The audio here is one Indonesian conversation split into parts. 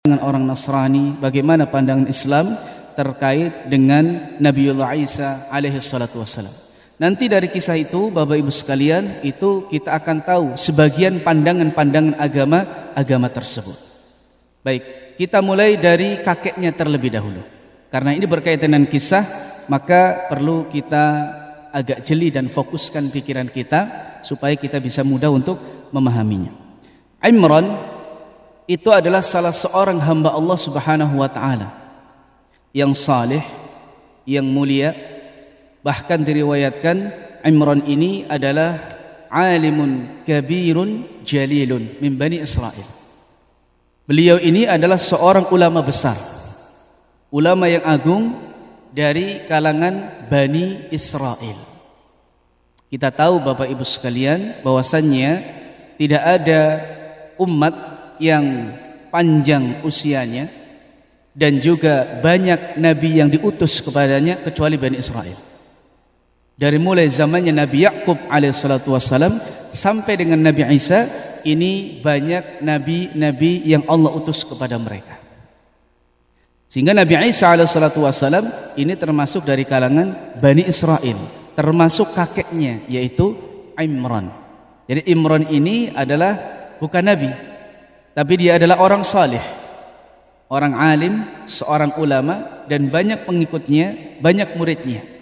dengan orang Nasrani, bagaimana pandangan Islam terkait dengan Nabiullah Isa alaihi salatu wassalam. Nanti dari kisah itu Bapak Ibu sekalian, itu kita akan tahu sebagian pandangan-pandangan agama tersebut. Baik, kita mulai dari kakeknya terlebih dahulu. Karena ini berkaitan dengan kisah, maka perlu kita agak jeli dan fokuskan pikiran kita supaya kita bisa mudah untuk memahaminya. Imran itu adalah salah seorang hamba Allah Subhanahu wa taala yang saleh, yang mulia. Bahkan diriwayatkan Imran ini adalah alimun kabirun jalilun min Bani Israel. Beliau ini adalah seorang ulama besar, ulama yang agung dari kalangan Bani Israel. Kita tahu Bapak Ibu sekalian bahwasannya tidak ada umat yang panjang usianya dan juga banyak nabi yang diutus kepadanya kecuali Bani Israel. Dari mulai zamannya Nabi Yakub alaihissalatu wassalam sampai dengan Nabi Isa, ini banyak nabi-nabi yang Allah utus kepada mereka. Sehingga Nabi Isa alaihissalatu wassalam ini termasuk dari kalangan Bani Israel, termasuk kakeknya yaitu Imran. Jadi Imran ini adalah bukan nabi, tapi dia adalah orang saleh, orang alim, seorang ulama, dan banyak pengikutnya, banyak muridnya.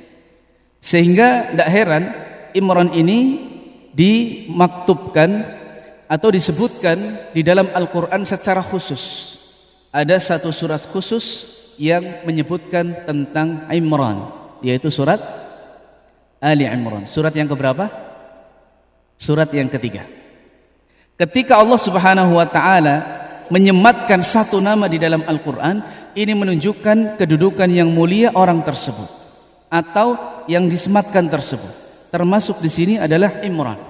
Sehingga tidak heran Imran ini dimaktubkan atau disebutkan di dalam Al-Quran secara khusus. Ada satu surat khusus yang menyebutkan tentang Imran, yaitu surat Ali Imran. Surat yang keberapa? Surat yang ketiga. Ketika Allah Subhanahu wa taala menyematkan satu nama di dalam Al-Qur'an, ini menunjukkan kedudukan yang mulia orang tersebut atau yang disematkan tersebut. Termasuk di sini adalah Imran.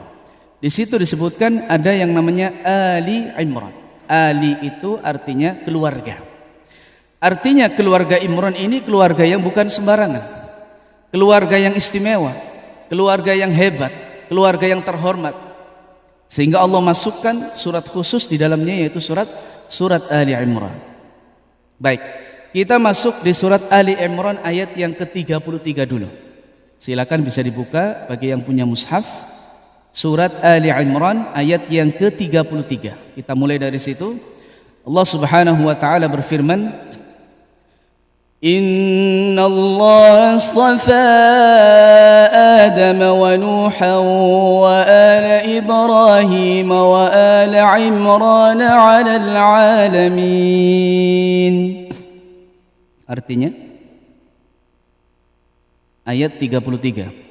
Di situ disebutkan ada yang namanya Ali Imran. Ali itu artinya keluarga. Artinya keluarga Imran ini keluarga yang bukan sembarangan. Keluarga yang istimewa, keluarga yang hebat, keluarga yang terhormat. Sehingga Allah masukkan surat khusus di dalamnya, yaitu surat Ali Imran. Baik, kita masuk di surat Ali Imran ayat yang ke-33 dulu. Silakan bisa dibuka bagi yang punya mushaf. Surat Ali Imran ayat yang ke-33. Kita mulai dari situ. Allah Subhanahu wa taala berfirman, Inna Allah astafa Adam wa Nuha wa ala Ibrahim wa ala Imran ala alamin. Artinya ayat 33.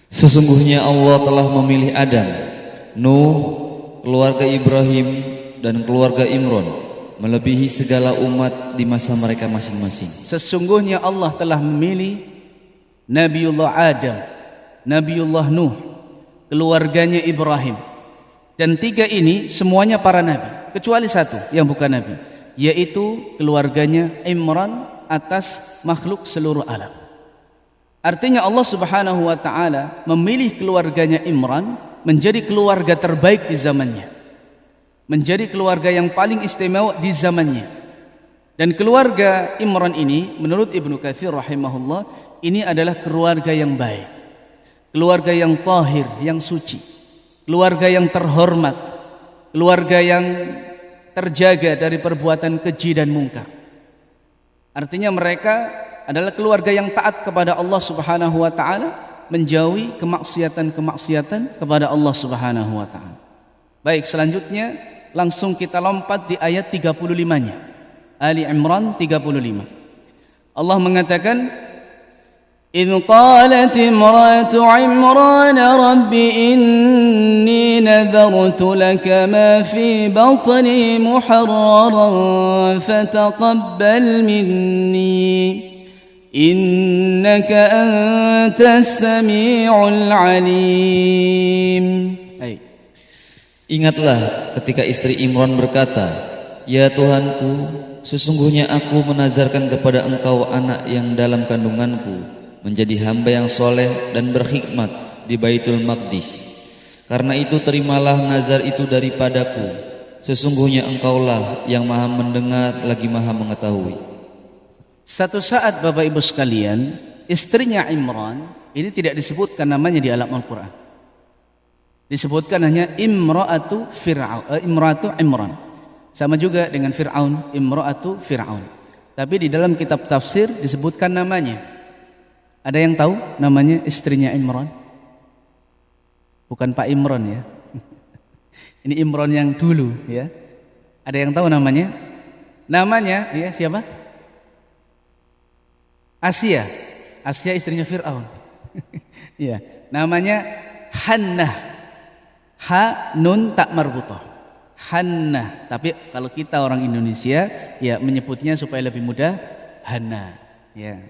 Sesungguhnya Allah telah memilih Adam, Nuh, keluarga Ibrahim dan keluarga Imran melebihi segala umat di masa mereka masing-masing. Sesungguhnya Allah telah memilih Nabiullah Adam, Nabiullah Nuh, keluarganya Ibrahim, dan tiga ini semuanya para nabi, kecuali satu yang bukan nabi, yaitu keluarganya Imran atas makhluk seluruh alam. Artinya Allah Subhanahu wa taala memilih keluarganya Imran menjadi keluarga terbaik di zamannya, menjadi keluarga yang paling istimewa di zamannya. Dan keluarga Imran ini menurut Ibnu Katsir rahimahullah, ini adalah keluarga yang baik, keluarga yang tahir, yang suci, keluarga yang terhormat, keluarga yang terjaga dari perbuatan keji dan mungkar. Artinya mereka adalah keluarga yang taat kepada Allah Subhanahu wa taala, menjauhi kemaksiatan-kemaksiatan kepada Allah Subhanahu wa taala. Baik, selanjutnya langsung kita lompat di ayat 35-nya. Ali Imran 35. Allah mengatakan, إذ قالت امرأة عمران رب إني نذرت لك ما في بطني محررا فتقبل مني إنك أنت السميع العليم. Ingatlah ketika istri Imran berkata, Ya Tuhanku, sesungguhnya aku menazarkan kepada Engkau anak yang dalam kandunganku menjadi hamba yang soleh dan berkhidmat di Baitul Maqdis. Karena itu terimalah nazar itu daripadaku, Sesungguhnya engkaulah yang maha mendengar lagi maha mengetahui. Satu saat Bapak Ibu sekalian, istrinya Imran ini tidak disebutkan namanya di alam Al-Quran. Disebutkan hanya imra'atu Imran. Sama juga dengan Fir'aun, imra'atu Fir'aun. Tapi di dalam kitab tafsir disebutkan namanya. Ada yang tahu namanya istrinya Imran? Bukan Pak Imran ya. Ini Imran yang dulu ya. Ada yang tahu namanya? Namanya ya siapa? Asia. Asia istrinya Fir'aun. Ya, namanya Hannah. Ha nun tak marbutah. Hannah. Tapi kalau kita orang Indonesia ya menyebutnya supaya lebih mudah Hannah. Ya.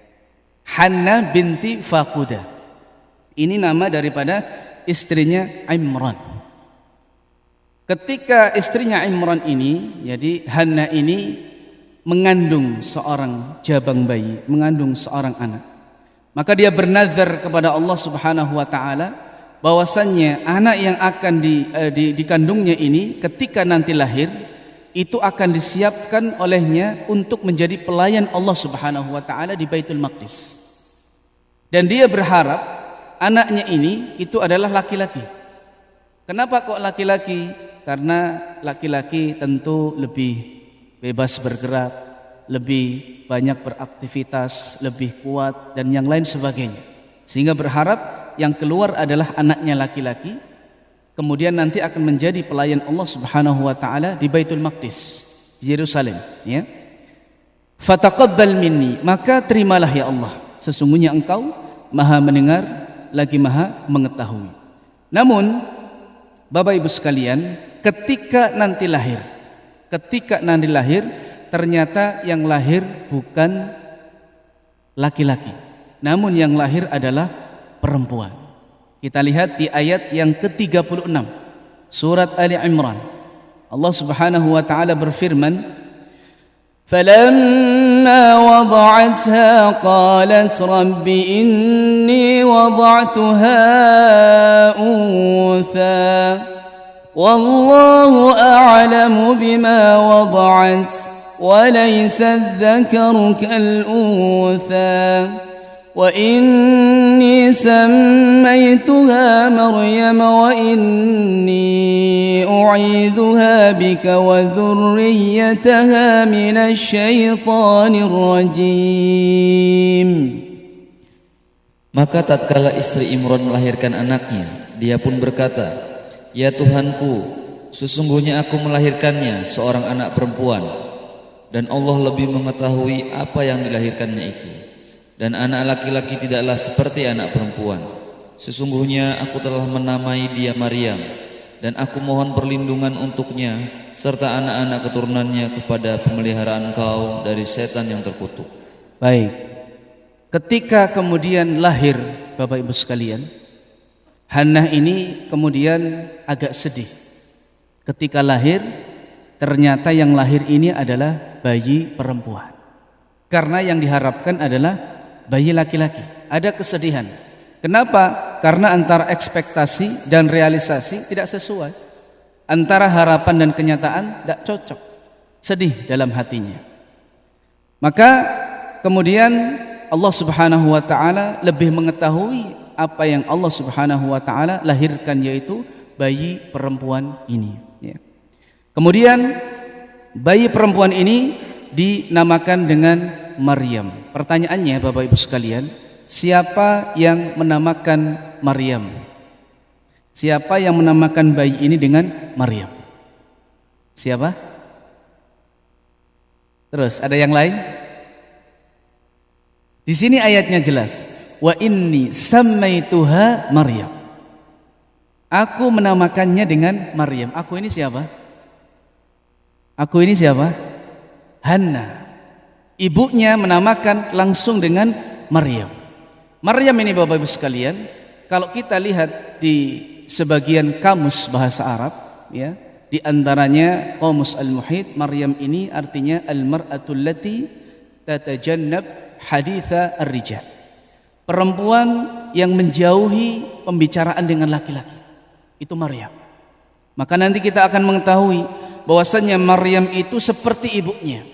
Hannah binti Faqudah. Ini nama daripada istrinya Imran. Ketika istrinya Imran ini, jadi Hannah ini mengandung seorang jabang bayi, mengandung seorang anak. Maka dia bernazar kepada Allah Subhanahu wa taala bahwasannya anak yang akan dikandungnya ini ketika nanti lahir itu akan disiapkan olehnya untuk menjadi pelayan Allah Subhanahu wa taala di Baitul Maqdis. Dan dia berharap anaknya ini itu adalah laki-laki. Kenapa kok laki-laki? Karena laki-laki tentu lebih bebas bergerak, lebih banyak beraktivitas, lebih kuat dan yang lain sebagainya. Sehingga berharap yang keluar adalah anaknya laki-laki, kemudian nanti akan menjadi pelayan Allah Subhanahu wa taala di Baitul Maqdis, di Yerusalem, ya. Fataqabbal minni, maka terimalah ya Allah, sesungguhnya Engkau Maha mendengar lagi Maha mengetahui. Namun Bapak Ibu sekalian, ketika nanti lahir ternyata yang lahir bukan laki-laki, namun yang lahir adalah perempuan. Kita lihat di ayat yang ke-36 surat Ali Imran. Allah Subhanahu wa taala berfirman, فَلَمَّا وَضَعَتْهَا قَالَتْ رَبِّ إِنِّي وَضَعْتُهَا أُنثَى وَاللَّهُ أَعْلَمُ بِمَا وَضَعَتْ وَلَيْسَ الذَّكَرُ كَالْأُنثَى وَإِنِّي سَمَّيْتُهَا مَرْيَمَ وَإِنِّي أُعِيذُهَا بِكَ وَذُرِّيَّتَهَا مِنَ الشَّيْطَانِ الرَّجِيمِ. Maka tatkala istri Imran melahirkan anaknya, dia pun berkata, "Ya Tuhanku, sesungguhnya aku melahirkannya seorang anak perempuan, dan Allah lebih mengetahui apa yang dilahirkannya itu. Dan anak laki-laki tidaklah seperti anak perempuan. Sesungguhnya aku telah menamai dia Maryam, dan aku mohon perlindungan untuknya serta anak-anak keturunannya kepada pemeliharaan Engkau dari setan yang terkutuk." Baik, ketika kemudian lahir Bapak Ibu sekalian, Hannah ini kemudian agak sedih. Ketika lahir, ternyata yang lahir ini adalah bayi perempuan. Karena yang diharapkan adalah bayi laki-laki. Ada kesedihan. Kenapa? Karena antara ekspektasi dan realisasi tidak sesuai. Antara harapan dan kenyataan tidak cocok. Sedih dalam hatinya. Maka kemudian Allah Subhanahu wa taala lebih mengetahui apa yang Allah Subhanahu wa taala lahirkan, yaitu bayi perempuan ini, ya. Kemudian bayi perempuan ini dinamakan dengan Maryam. Pertanyaannya Bapak Ibu sekalian, siapa yang menamakan Maryam? Siapa yang menamakan bayi ini dengan Maryam? Siapa? Terus ada yang lain? Di sini ayatnya jelas, wa inni sammaituha Maryam. Aku menamakannya dengan Maryam. Aku ini siapa? Aku ini siapa? Hannah. Ibunya menamakan langsung dengan Maryam. Maryam ini Bapak Ibu sekalian, kalau kita lihat di sebagian kamus bahasa Arab, ya, di antaranya Qamus Al-Muhit, Maryam ini artinya al-mar'atul lati tatajannab haditha ar-rijal. Perempuan yang menjauhi pembicaraan dengan laki-laki. Itu Maryam. Maka nanti kita akan mengetahui bahwasannya Maryam itu seperti ibunya.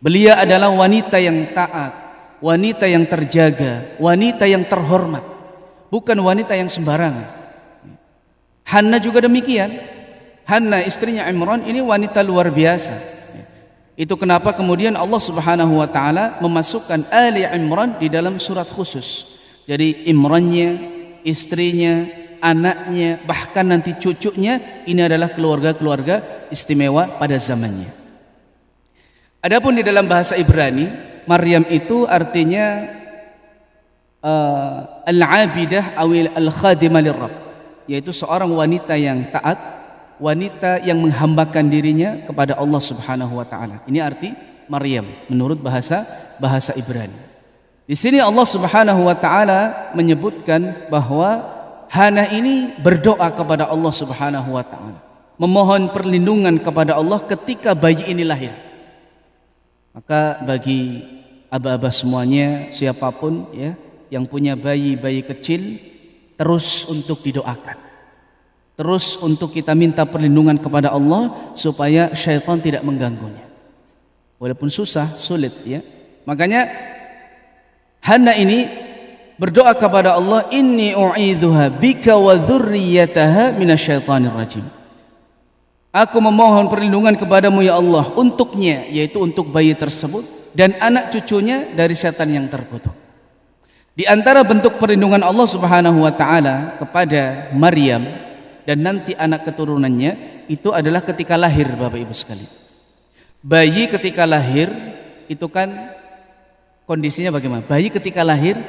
Beliau adalah wanita yang taat, wanita yang terjaga, wanita yang terhormat, bukan wanita yang sembarangan. Hannah juga demikian. Hannah istrinya Imran ini wanita luar biasa. Itu kenapa kemudian Allah Subhanahu wa taala memasukkan Ali Imran di dalam surat khusus. Jadi Imrannya, istrinya, anaknya, bahkan nanti cucunya, ini adalah keluarga-keluarga istimewa pada zamannya. Adapun di dalam bahasa Ibrani, Maryam itu artinya al-abidah awil al-khadimah lirrabb, yaitu seorang wanita yang taat, wanita yang menghambakan dirinya kepada Allah Subhanahu wa taala. Ini arti Maryam menurut bahasa Ibrani. Di sini Allah Subhanahu wa taala menyebutkan bahwa Hannah ini berdoa kepada Allah Subhanahu wa taala, memohon perlindungan kepada Allah ketika bayi ini lahir. Maka bagi aba-aba semuanya, siapapun ya yang punya bayi-bayi kecil, terus untuk didoakan. Terus untuk kita minta perlindungan kepada Allah supaya syaitan tidak mengganggunya. Walaupun susah, sulit ya. Makanya Hannah ini berdoa kepada Allah, inni u'idzuha bika wa dzurriyyataha minasyaitonir rajim. Aku memohon perlindungan kepadamu ya Allah untuknya, yaitu untuk bayi tersebut dan anak cucunya dari setan yang terkutuk. Di antara bentuk perlindungan Allah Subhanahu wa taala kepada Maryam dan nanti anak keturunannya itu adalah ketika lahir, Bapak Ibu sekalian. Bayi ketika lahir itu kan kondisinya bagaimana? Bayi ketika lahir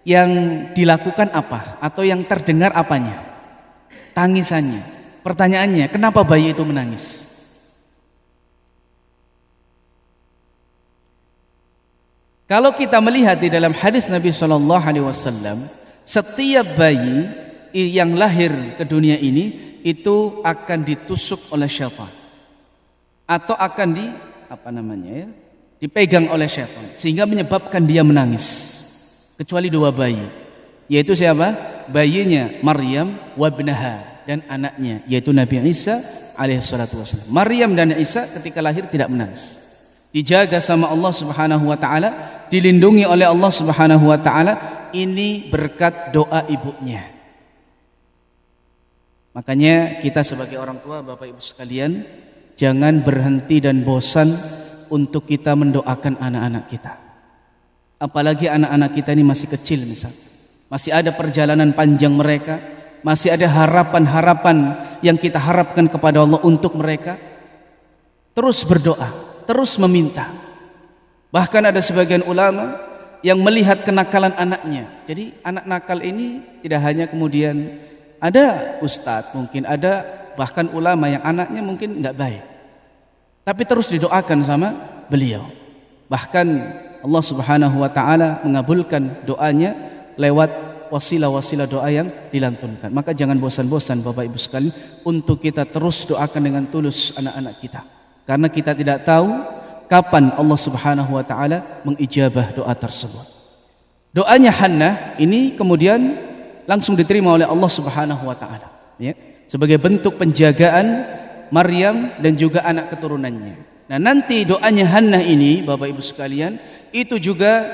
yang dilakukan apa? Atau yang terdengar apanya? Tangisannya. Pertanyaannya, kenapa bayi itu menangis? Kalau kita melihat di dalam hadis Nabi SAW, setiap bayi yang lahir ke dunia ini itu akan ditusuk oleh syaitan atau akan dipegang oleh syaitan sehingga menyebabkan dia menangis. Kecuali dua bayi, yaitu siapa? Bayinya Maryam wabnaha, dan anaknya yaitu Nabi Isa alaihissalatu wassalam. Maryam dan Isa ketika lahir tidak menangis, dijaga sama Allah Subhanahu wa taala, dilindungi oleh Allah Subhanahu wa taala. Ini berkat doa ibunya. Makanya kita sebagai orang tua, Bapak Ibu sekalian, jangan berhenti dan bosan untuk kita mendoakan anak-anak kita. Apalagi anak-anak kita ini masih kecil misalnya, masih ada perjalanan panjang mereka, masih ada harapan-harapan yang kita harapkan kepada Allah untuk mereka. Terus berdoa, terus meminta. Bahkan ada sebagian ulama yang melihat kenakalan anaknya. Jadi anak nakal ini tidak hanya kemudian ada ustadz, mungkin ada bahkan ulama yang anaknya mungkin nggak baik, tapi terus didoakan sama beliau. Bahkan Allah Subhanahu wa taala mengabulkan doanya lewat wasilah-wasilah doa yang dilantunkan. Maka jangan bosan-bosan Bapak Ibu sekalian untuk kita terus doakan dengan tulus anak-anak kita. Karena kita tidak tahu kapan Allah Subhanahu wa taala mengijabah doa tersebut. Doanya Hannah ini kemudian langsung diterima oleh Allah Subhanahu wa taala, ya, sebagai bentuk penjagaan Maryam dan juga anak keturunannya. Nah, nanti doanya Hannah ini Bapak Ibu sekalian itu juga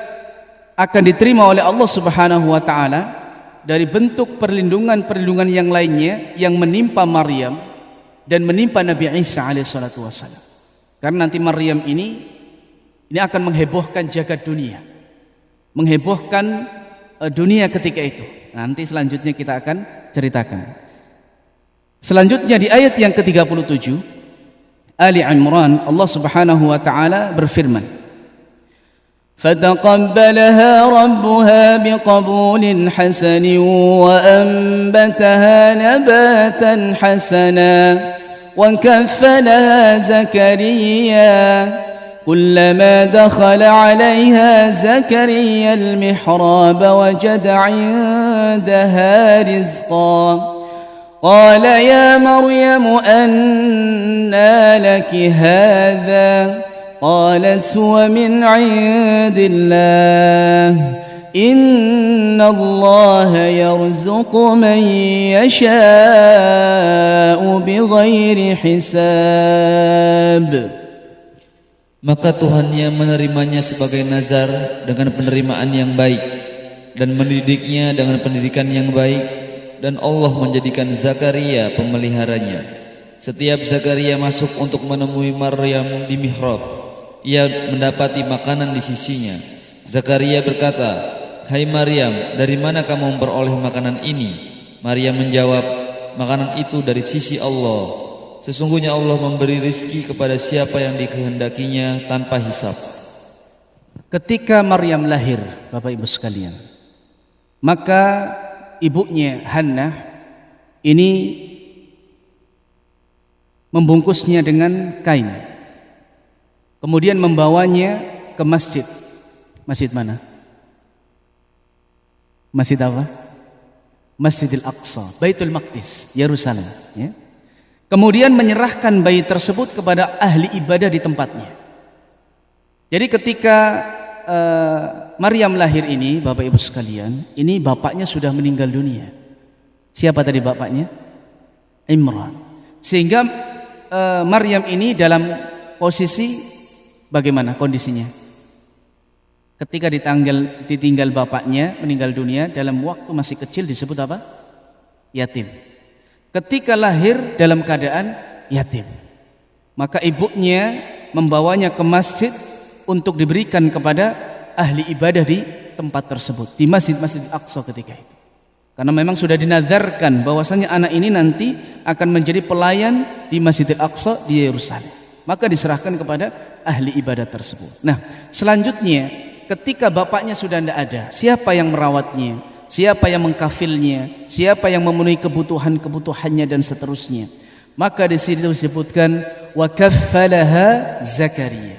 akan diterima oleh Allah Subhanahu wa taala dari bentuk perlindungan yang lainnya yang menimpa Maryam dan menimpa Nabi Isa alaihissalatu wassalam. Karena nanti Maryam ini akan menghebohkan jagat dunia, menghebohkan dunia ketika itu. Nanti selanjutnya kita akan ceritakan. Selanjutnya di ayat yang ke-37 Ali Imran, Allah Subhanahu wa taala berfirman, "Fataqabbalaha rabbuha biqabulin hasanin wa anbataha nabatan hasana wa kaffalaha Zakariya كلما دخل عليها زكريا المحراب وجد عندها رزقا قال يا مريم أنى لك هذا قالت هو من عند الله Inna Allah yarzuqu man yasha'u bighairi hisab. Maka Tuhannya menerimanya sebagai nazar dengan penerimaan yang baik dan mendidiknya dengan pendidikan yang baik, dan Allah menjadikan Zakaria pemeliharanya. Setiap Zakaria masuk untuk menemui Maryam di mihrab, ia mendapati makanan di sisinya. Zakaria berkata, "Hai Maryam, dari mana kamu memperoleh makanan ini?" Maryam menjawab, "Makanan itu dari sisi Allah. Sesungguhnya Allah memberi rizki kepada siapa yang dikehendakinya tanpa hisab." Ketika Maryam lahir, Bapak Ibu sekalian, maka ibunya Hannah ini membungkusnya dengan kain, kemudian membawanya ke masjid. Masjid mana? Masjid apa? Masjidil Aqsa, Baitul Maqdis, Yerusalem, ya. Kemudian menyerahkan bayi tersebut kepada ahli ibadah di tempatnya. Jadi ketika Maryam lahir ini, Bapak Ibu sekalian, ini bapaknya sudah meninggal dunia. Siapa tadi bapaknya? Imran. Sehingga Maryam ini dalam posisi bagaimana kondisinya? Ketika ditinggal bapaknya meninggal dunia dalam waktu masih kecil disebut apa? Yatim. Ketika lahir dalam keadaan yatim, maka ibunya membawanya ke masjid untuk diberikan kepada ahli ibadah di tempat tersebut, di Masjid Aqsa ketika itu. Karena memang sudah dinadzarkan bahwasanya anak ini nanti akan menjadi pelayan di Masjidil Aqsa di Yerusalem. Maka diserahkan kepada ahli ibadah tersebut. Nah, selanjutnya ketika bapaknya sudah tidak ada, siapa yang merawatnya? Siapa yang mengkafilnya? Siapa yang memenuhi kebutuhannya dan seterusnya? Maka di situ disebutkan wa kaffalaha Zakaria.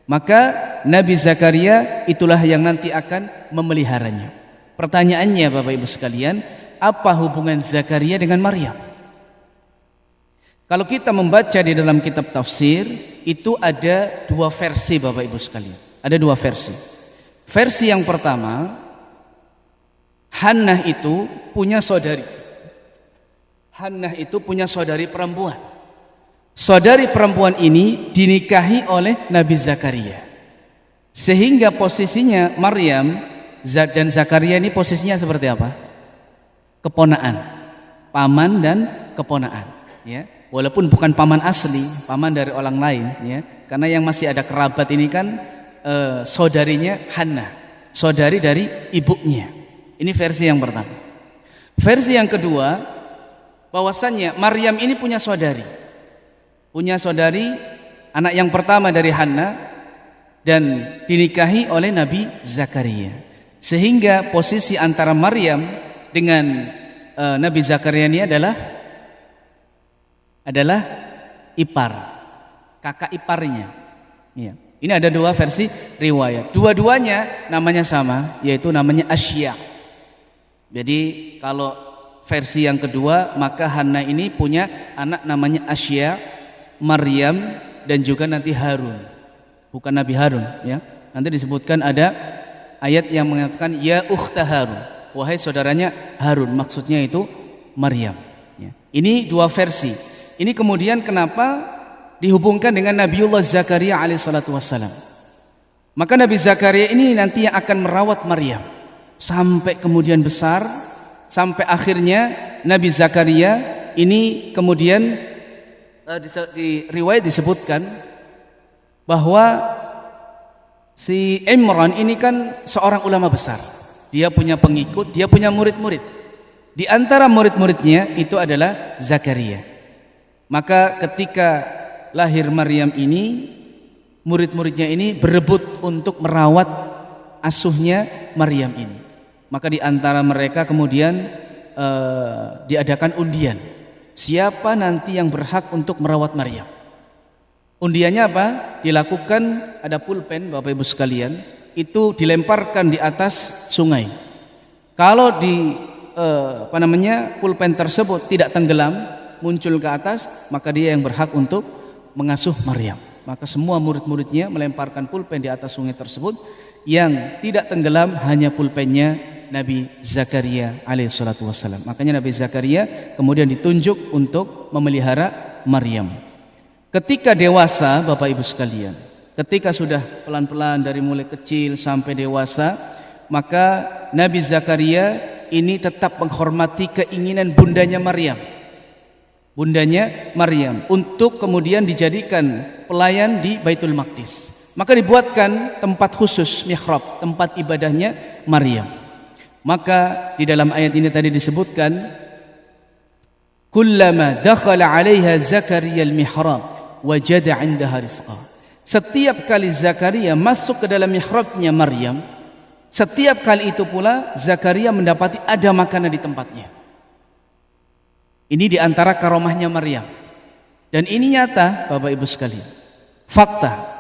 Maka Nabi Zakaria itulah yang nanti akan memeliharanya. Pertanyaannya Bapak Ibu sekalian, apa hubungan Zakaria dengan Maryam? Kalau kita membaca di dalam kitab tafsir, itu ada dua versi Bapak Ibu sekalian. Ada dua versi. Versi yang pertama, Hannah itu punya saudari. Hannah itu punya saudari perempuan. Saudari perempuan ini dinikahi oleh Nabi Zakaria. Sehingga posisinya Maryam dan Zakaria ini posisinya seperti apa? Keponaan, paman dan keponaan, ya. Walaupun bukan paman asli, paman dari orang lain, ya. Karena yang masih ada kerabat ini kan saudarinya Hannah, saudari dari ibunya. Ini versi yang pertama. Versi yang kedua, bahwasannya Maryam ini punya saudari, anak yang pertama dari Hannah, dan dinikahi oleh Nabi Zakaria. Sehingga posisi antara Maryam dengan Nabi Zakaria ini adalah ipar, kakak iparnya, ya. Ini ada dua versi riwayat. Dua-duanya namanya sama, yaitu namanya Asya. Jadi kalau versi yang kedua, maka Hannah ini punya anak namanya Asya, Maryam, dan juga nanti Harun. Bukan Nabi Harun, ya. Nanti disebutkan ada ayat yang mengatakan ya ukhta Harun, wahai saudaranya Harun. Maksudnya itu Maryam, ya. Ini dua versi. Ini kemudian kenapa dihubungkan dengan Nabiullah Zakaria alaihissalatu wassalam. Maka Nabi Zakaria ini nanti yang akan merawat Maryam sampai kemudian besar, sampai akhirnya Nabi Zakaria ini kemudian di riwayat disebutkan bahwa si Imran ini kan seorang ulama besar. Dia punya pengikut, dia punya murid-murid. Di antara murid-muridnya itu adalah Zakaria. Maka ketika lahir Maryam ini, murid-muridnya ini berebut untuk merawat asuhnya Maryam ini. Maka di antara mereka kemudian diadakan undian. Siapa nanti yang berhak untuk merawat Maryam? Undiannya apa? Dilakukan, ada pulpen Bapak Ibu sekalian, itu dilemparkan di atas sungai. Kalau pulpen tersebut tidak tenggelam, muncul ke atas, maka dia yang berhak untuk mengasuh Maryam. Maka semua murid-muridnya melemparkan pulpen di atas sungai tersebut. yang tidak tenggelam hanya pulpennya Nabi Zakaria alaihissalatu wassalam. Makanya Nabi Zakaria kemudian ditunjuk untuk memelihara Maryam. Ketika dewasa, Bapak Ibu sekalian, ketika sudah pelan-pelan dari mulai kecil sampai dewasa, maka Nabi Zakaria ini tetap menghormati keinginan bundanya Maryam. Bundanya Maryam untuk kemudian dijadikan pelayan di Baitul Maqdis. Maka dibuatkan tempat khusus mihrab, tempat ibadahnya Maryam. Maka di dalam ayat ini tadi disebutkan, kullama dakhala 'alaiha Zakaria al-mihrab wajada 'indaha rizqa. Setiap kali Zakaria masuk ke dalam mihrabnya Maryam, setiap kali itu pula Zakaria mendapati ada makanan di tempatnya. Ini di antara karomahnya Maryam. Dan ini nyata, Bapak Ibu sekalian. Fakta.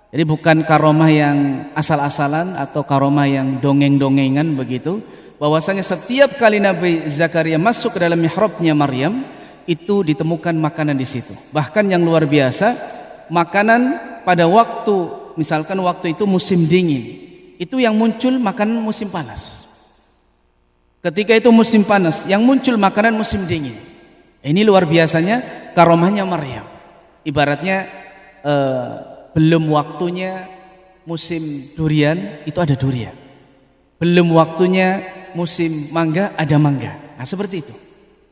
Jadi bukan karomah yang asal-asalan atau karomah yang dongeng-dongengan begitu. Bahwasanya setiap kali Nabi Zakaria masuk ke dalam mihrabnya Maryam, itu ditemukan makanan di situ. Bahkan yang luar biasa, makanan pada waktu, misalkan waktu itu musim dingin, itu yang muncul makanan musim panas. Ketika itu musim panas, yang muncul makanan musim dingin. Ini luar biasanya karomahnya Maryam. Ibaratnya belum waktunya musim durian, itu ada durian. Belum waktunya musim mangga, ada mangga. Nah seperti itu.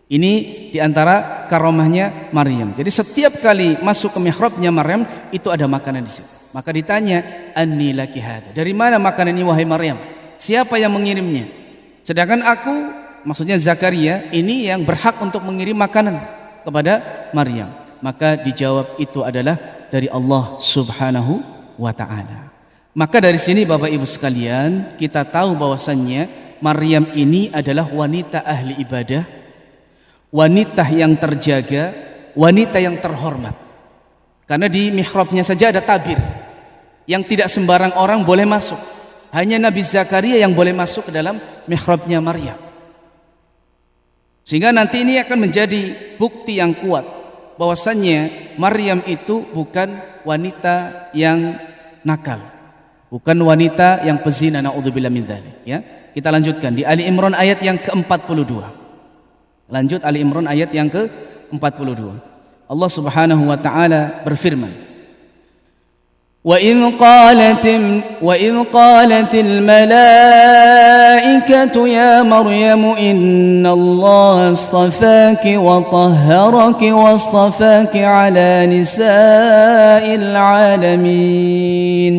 Ini diantara karomahnya Maryam. Jadi setiap kali masuk ke mihrabnya Maryam, itu ada makanan di situ. Maka ditanya, anni laki hada. Dari mana makanan ini wahai Maryam? Siapa yang mengirimnya? Sedangkan aku, maksudnya Zakaria, ini yang berhak untuk mengirim makanan kepada Maryam. Maka dijawab itu adalah dari Allah Subhanahu wa ta'ala. Maka dari sini Bapak Ibu sekalian, kita tahu bahwasannya Maryam ini adalah wanita ahli ibadah, wanita yang terjaga, wanita yang terhormat. Karena di mihrabnya saja ada tabir yang tidak sembarang orang boleh masuk. Hanya Nabi Zakaria yang boleh masuk ke dalam mihrabnya Maryam. Sehingga nanti ini akan menjadi bukti yang kuat bahwasannya Maryam itu bukan wanita yang nakal, bukan wanita yang pezina, naudzubillah min dzalik, ya. Kita lanjutkan di Ali Imran ayat yang ke-42. Lanjut Ali Imran ayat yang ke-42. Allah Subhanahu wa taala berfirman, وَإِذْ قَالَتِ الْمَلَائِكَةُ يَا مَرْيَمُ إِنَّ اللَّهَ اصْطَفَاكِ وَطَهَّرَكِ وَاصْطَفَاكِ عَلَى نِسَاءِ الْعَالَمِينَ.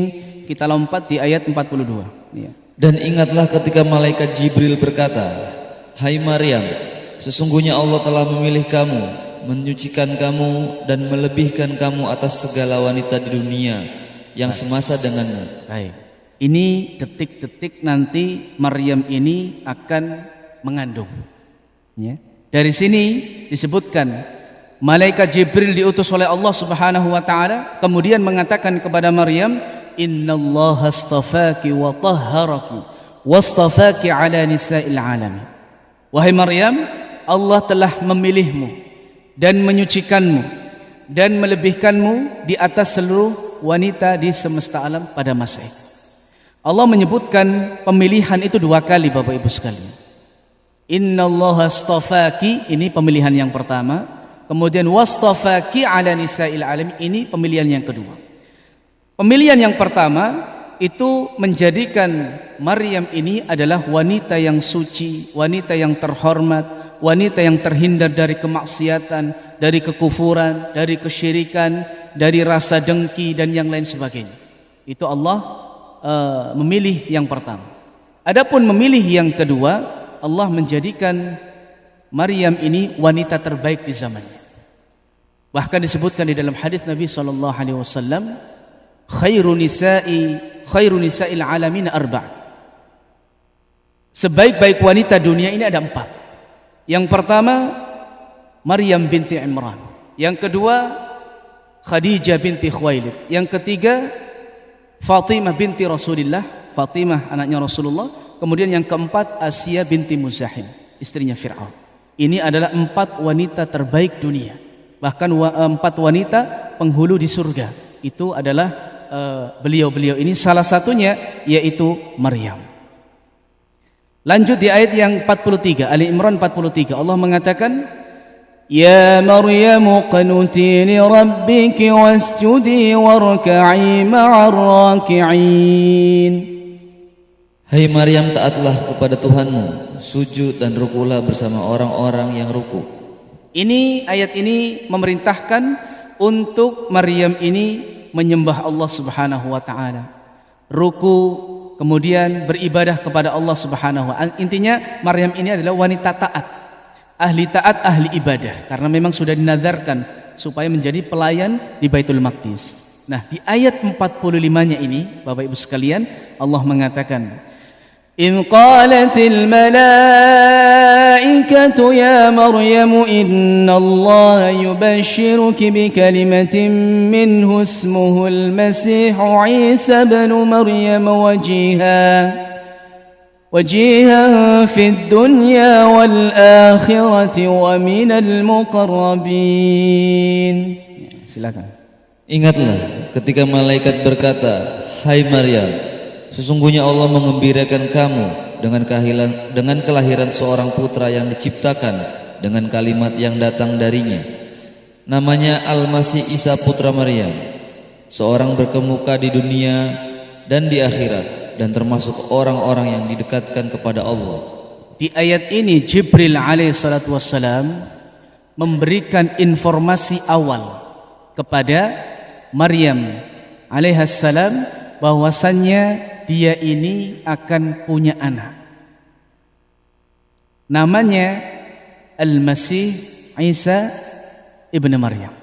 Kita lompat di ayat 42. Ya. Dan ingatlah ketika malaikat Jibril berkata, hai Maryam, sesungguhnya Allah telah memilih kamu, menyucikan kamu dan melebihkan kamu atas segala wanita di dunia yang semasa denganmu. Baik. Ini detik-detik nanti Maryam ini akan mengandung. Ya. Dari sini disebutkan malaikat Jibril diutus oleh Allah Subhanahu wa taala kemudian mengatakan kepada Maryam, innallaha astafaki wa tahharaki wastafaki ala nisa'il alamin. Wahai Maryam, Allah telah memilihmu dan menyucikanmu dan melebihkanmu di atas seluruh wanita di semesta alam pada masa itu. Allah menyebutkan pemilihan itu dua kali Bapak Ibu sekalian. Innallaha astafaki, ini pemilihan yang pertama. Kemudian wastafaki ala nisa'il alamin, ini pemilihan yang kedua. Pemilihan yang pertama itu menjadikan Maryam ini adalah wanita yang suci, wanita yang terhormat, wanita yang terhindar dari kemaksiatan, dari kekufuran, dari kesyirikan, dari rasa dengki dan yang lain sebagainya. Itu Allah memilih yang pertama. Adapun memilih yang kedua, Allah menjadikan Maryam ini wanita terbaik di zamannya. Bahkan disebutkan di dalam hadis Nabi SAW, khairu nisa'il alamin arba'. Sebaik-baik wanita dunia ini ada 4. Yang pertama Maryam binti Imran, yang kedua Khadijah binti Khuwailid, yang ketiga Fatimah binti Rasulullah, Fatimah anaknya Rasulullah, kemudian yang keempat Asia binti Muzahim, istrinya Fir'aun. Ini adalah 4 wanita terbaik dunia, bahkan 4 wanita penghulu di surga. Itu adalah beliau-beliau ini, salah satunya yaitu Maryam. Lanjut di ayat yang 43, Ali Imran 43, Allah mengatakan, Ya Maryam qanuti li rabbiki wasjudi warka'i ma'ar raki'in. Hai Maryam, taatlah kepada Tuhanmu, sujud dan rukulah bersama orang-orang yang ruku. Ini ayat ini memerintahkan untuk Maryam ini menyembah Allah Subhanahu wa taala. Ruku, kemudian beribadah kepada Allah Subhanahu wa taala. Intinya Maryam ini adalah wanita taat, ahli ibadah, karena memang sudah dinazarkan supaya menjadi pelayan di Baitul Maqdis. Nah, di ayat 45-nya ini, Bapak Ibu sekalian, Allah mengatakan, إذ قالت الملائكة يا مريم إن الله يبشرك بكلمة منه اسمه المسيح عيسى بن مريم وجيها في الدنيا والآخرة ومن المقربين. Silakan. Ingatlah ketika malaikat berkata, Hai Maryam, sesungguhnya Allah mengembirakan kamu dengan kelahiran seorang putra yang diciptakan dengan kalimat yang datang darinya. Namanya Al-Masih Isa putra Maryam, seorang berkemuka di dunia dan di akhirat, dan termasuk orang-orang yang didekatkan kepada Allah. Di ayat ini Jibril alaihissalatu wassalam memberikan informasi awal kepada Maryam alaihassalam bahwasannya dia ini akan punya anak. Namanya Al-Masih Isa ibn Maryam.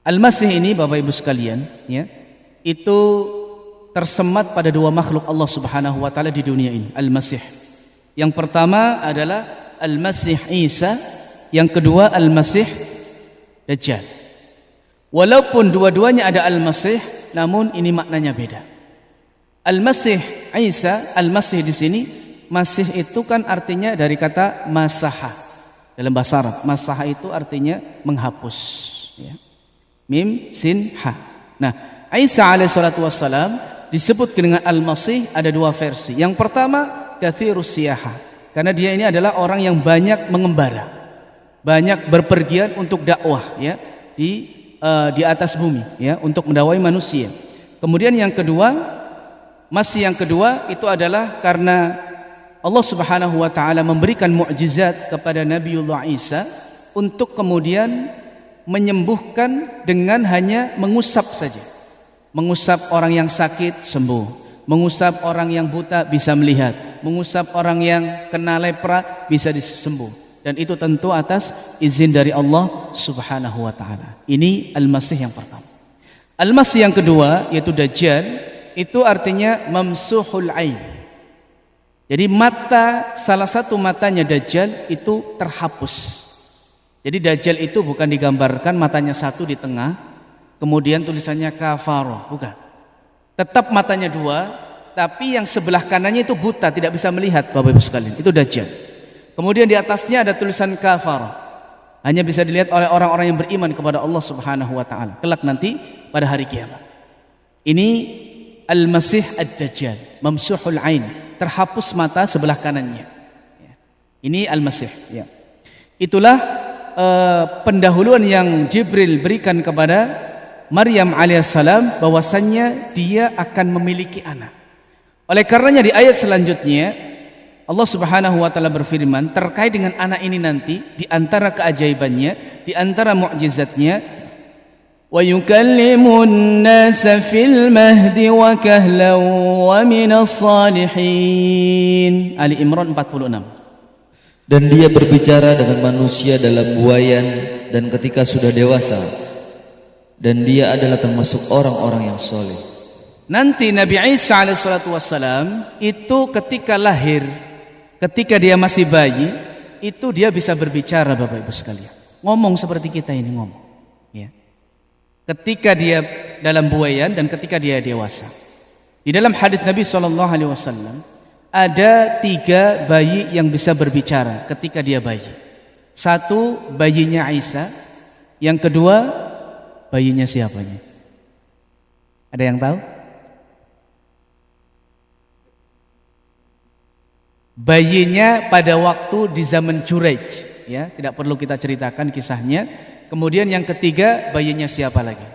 Al-Masih ini Bapak Ibu sekalian, ya, itu tersemat pada dua makhluk Allah Subhanahu wa taala di dunia ini, Al-Masih. Yang pertama adalah Al-Masih Isa, yang kedua Al-Masih Dajjal. Walaupun dua-duanya ada Al-Masih, namun ini maknanya beda. Al-Masih Isa, Al-Masih di sini, Masih itu kan artinya dari kata masaha dalam bahasa Arab. Masaha itu artinya menghapus, ya. Mim, sin, ha. Nah, Isa alaihissalatu wassalam disebut dengan Al-Masih ada dua versi. Yang pertama, katsirus siyaha, karena dia ini adalah orang yang banyak mengembara, banyak berpergian untuk dakwah, ya, di atas bumi, ya, untuk mendakwai manusia. Kemudian yang kedua, Masih yang kedua itu adalah karena Allah Subhanahu wa taala memberikan mukjizat kepada Nabiullah Isa untuk kemudian menyembuhkan dengan hanya mengusap saja. Mengusap orang yang sakit sembuh, mengusap orang yang buta bisa melihat, mengusap orang yang kena lepra bisa disembuh. Dan itu tentu atas izin dari Allah Subhanahu wa taala. Ini Al-Masih yang pertama. Al-Masih yang kedua yaitu Dajjal, itu artinya mamsuhul ain. Jadi salah satu matanya Dajjal itu terhapus. Jadi Dajjal itu bukan digambarkan matanya satu di tengah, kemudian tulisannya kafaro, bukan. Tetap matanya dua, tapi yang sebelah kanannya itu buta, tidak bisa melihat, Bapak Ibu sekalian. Itu Dajjal. Kemudian di atasnya ada tulisan kafaro. Hanya bisa dilihat oleh orang-orang yang beriman kepada Allah Subhanahu wa taala kelak nanti pada hari kiamat. Ini Al-Masih Ad-Dajjal, mamsuhul ain, terhapus mata sebelah kanannya. Ini Al-Masih, ya. Itulah pendahuluan yang Jibril berikan kepada Maryam alaihissalam bahwasannya dia akan memiliki anak. Oleh karenanya di ayat selanjutnya Allah Subhanahu wa taala berfirman terkait dengan anak ini nanti, di antara keajaibannya, di antara mukjizatnya, wa yukallimun nasa fil mahdi wa kahlan wa minas salihin. Ali Imran 46. Dan dia berbicara dengan manusia dalam buayan dan ketika sudah dewasa, dan dia adalah termasuk orang-orang yang soleh. Nanti Nabi Isa alaihissalatu wassalam itu ketika lahir, ketika dia masih bayi, itu dia bisa berbicara, Bapak Ibu sekalian. Ngomong seperti kita ini ngomong, ya. Ketika dia dalam buayan dan ketika dia dewasa. Di dalam hadis Nabi SAW ada 3 bayi yang bisa berbicara ketika dia bayi. Satu bayinya Isa, yang kedua bayinya siapanya? Ada yang tahu? Bayinya pada waktu di zaman Juraij, ya, tidak perlu kita ceritakan kisahnya. Kemudian yang ketiga, bayinya siapa lagi?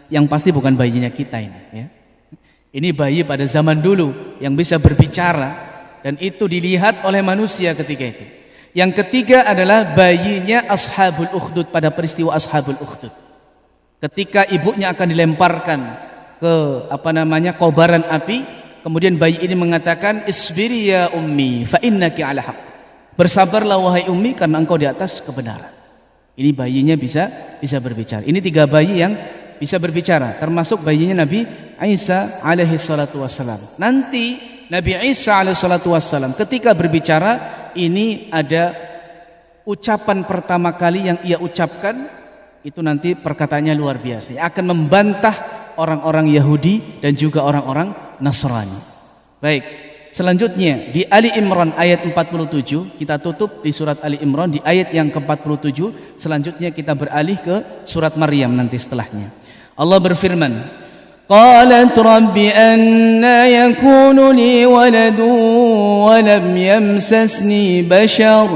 Yang pasti bukan bayinya kita ini, ya. Ini bayi pada zaman dulu yang bisa berbicara dan itu dilihat oleh manusia ketika itu. Yang ketiga adalah bayinya Ashabul Ukhdud pada peristiwa Ashabul Ukhdud. Ketika ibunya akan dilemparkan ke kobaran api, kemudian bayi ini mengatakan, "Isbiri ya ummi, fa innaki ala haq." Bersabarlah wahai ummi karena engkau di atas kebenaran. Ini bayinya bisa berbicara. Ini 3 bayi yang bisa berbicara, termasuk bayinya Nabi Isa alaihi salatu wassalam. Nanti Nabi Isa alaihi salatu wassalam ketika berbicara, ini ada ucapan pertama kali yang ia ucapkan, itu nanti perkataannya luar biasa, akan membantah orang-orang Yahudi dan juga orang-orang Nasrani. Baik, selanjutnya di Ali Imran ayat 47, kita tutup di surat Ali Imran di ayat yang ke-47. Selanjutnya kita beralih ke surat Maryam nanti setelahnya. Allah berfirman, "Qalat rabbi anna yakunu li waladun wa lam yamsasni bashar."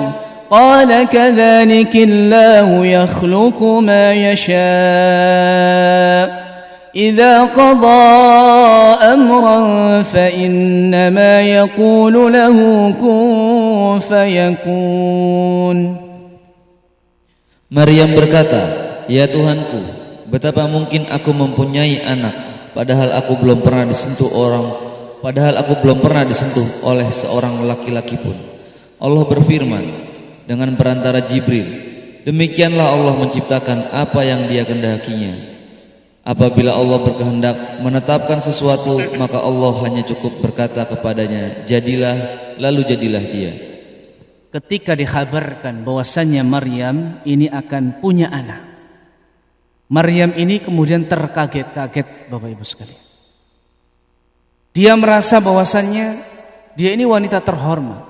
Qala kadzalika Allahu yakhluqu ma yasha'. Idza qada amran fa innama yaqulu lahu kun fayakun. Maryam berkata, "Ya Tuhanku, betapa mungkin aku mempunyai anak padahal aku belum pernah disentuh oleh seorang laki-laki pun." Allah berfirman dengan perantara Jibril, "Demikianlah Allah menciptakan apa yang Dia kehendakinya. Apabila Allah berkehendak menetapkan sesuatu, maka Allah hanya cukup berkata kepadanya, jadilah, lalu jadilah dia." Ketika dikhabarkan bahwasannya Maryam ini akan punya anak, Maryam ini kemudian terkaget-kaget, Bapak Ibu sekalian. Dia merasa bahwasannya dia ini wanita terhormat,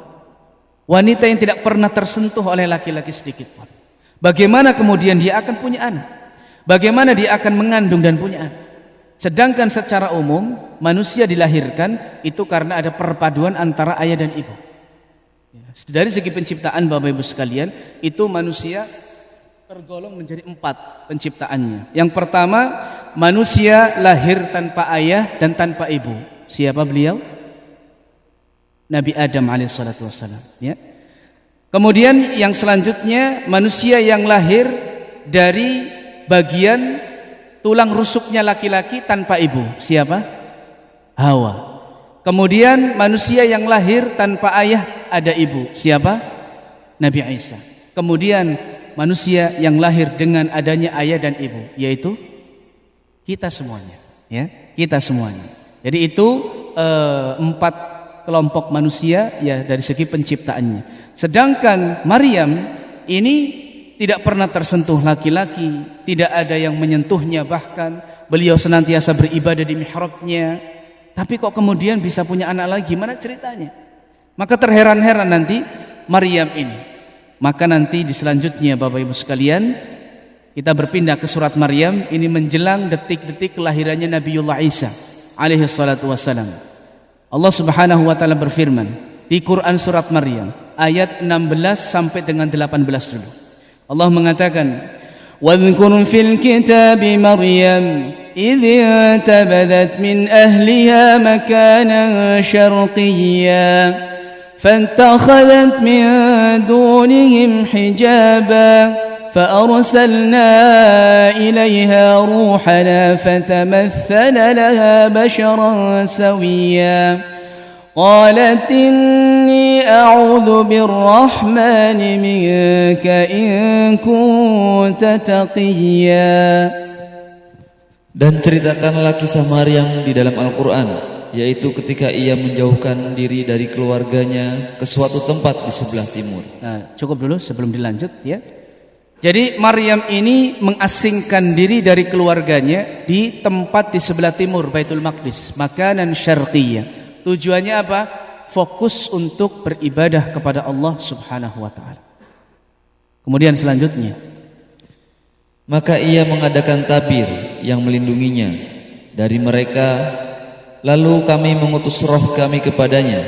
wanita yang tidak pernah tersentuh oleh laki-laki sedikit pun. Bagaimana kemudian dia akan punya anak? Bagaimana dia akan mengandung dan punya anak? Sedangkan secara umum manusia dilahirkan itu karena ada perpaduan antara ayah dan ibu. Dari segi penciptaan Bapak Ibu sekalian, itu manusia tergolong menjadi 4 penciptaannya. Yang pertama, manusia lahir tanpa ayah dan tanpa ibu. Siapa beliau? Nabi Adam alaihissalatu wassalam, ya. Kemudian yang selanjutnya, manusia yang lahir dari bagian tulang rusuknya laki-laki tanpa ibu. Siapa? Hawa. Kemudian manusia yang lahir tanpa ayah ada ibu. Siapa? Nabi Isa. Kemudian manusia yang lahir dengan adanya ayah dan ibu, yaitu kita semuanya, ya, kita semuanya. Jadi itu 4 kelompok manusia, ya, dari segi penciptaannya. Sedangkan Maryam ini tidak pernah tersentuh laki-laki, tidak ada yang menyentuhnya, bahkan beliau senantiasa beribadah di mihrabnya. Tapi kok kemudian bisa punya anak lagi? Mana ceritanya? Maka terheran-heran nanti Maryam ini. Maka nanti di selanjutnya Bapak Ibu sekalian, kita berpindah ke surat Maryam. Ini menjelang detik-detik kelahirannya Nabiullah Isa alaihi salatu wassalam. Allah Subhanahu wa taala berfirman di Quran surat Maryam ayat 16 sampai dengan 18 dulu. Allah mengatakan, "Wadhkur fil kitab Maryam idh intabadat min ahliha makanan syarqiyya fattakhadhat min dunihim hijaba فأرسلنا إليها روحنا فتمثل لها بشرا سويا قالت إني أعوذ بالرحمن منك إن كنت تقيا." Dan ceritakanlah kisah Maryam di dalam Al-Quran, yaitu ketika ia menjauhkan diri dari keluarganya ke suatu tempat di sebelah timur. Nah, cukup dulu sebelum dilanjut, ya. Jadi Maryam ini mengasingkan diri dari keluarganya di tempat di sebelah timur Baitul Maqdis, makanan syarqiyah. Tujuannya apa? Fokus untuk beribadah kepada Allah Subhanahu wa taala. Kemudian selanjutnya, maka ia mengadakan tabir yang melindunginya dari mereka. Lalu kami mengutus roh kami kepadanya,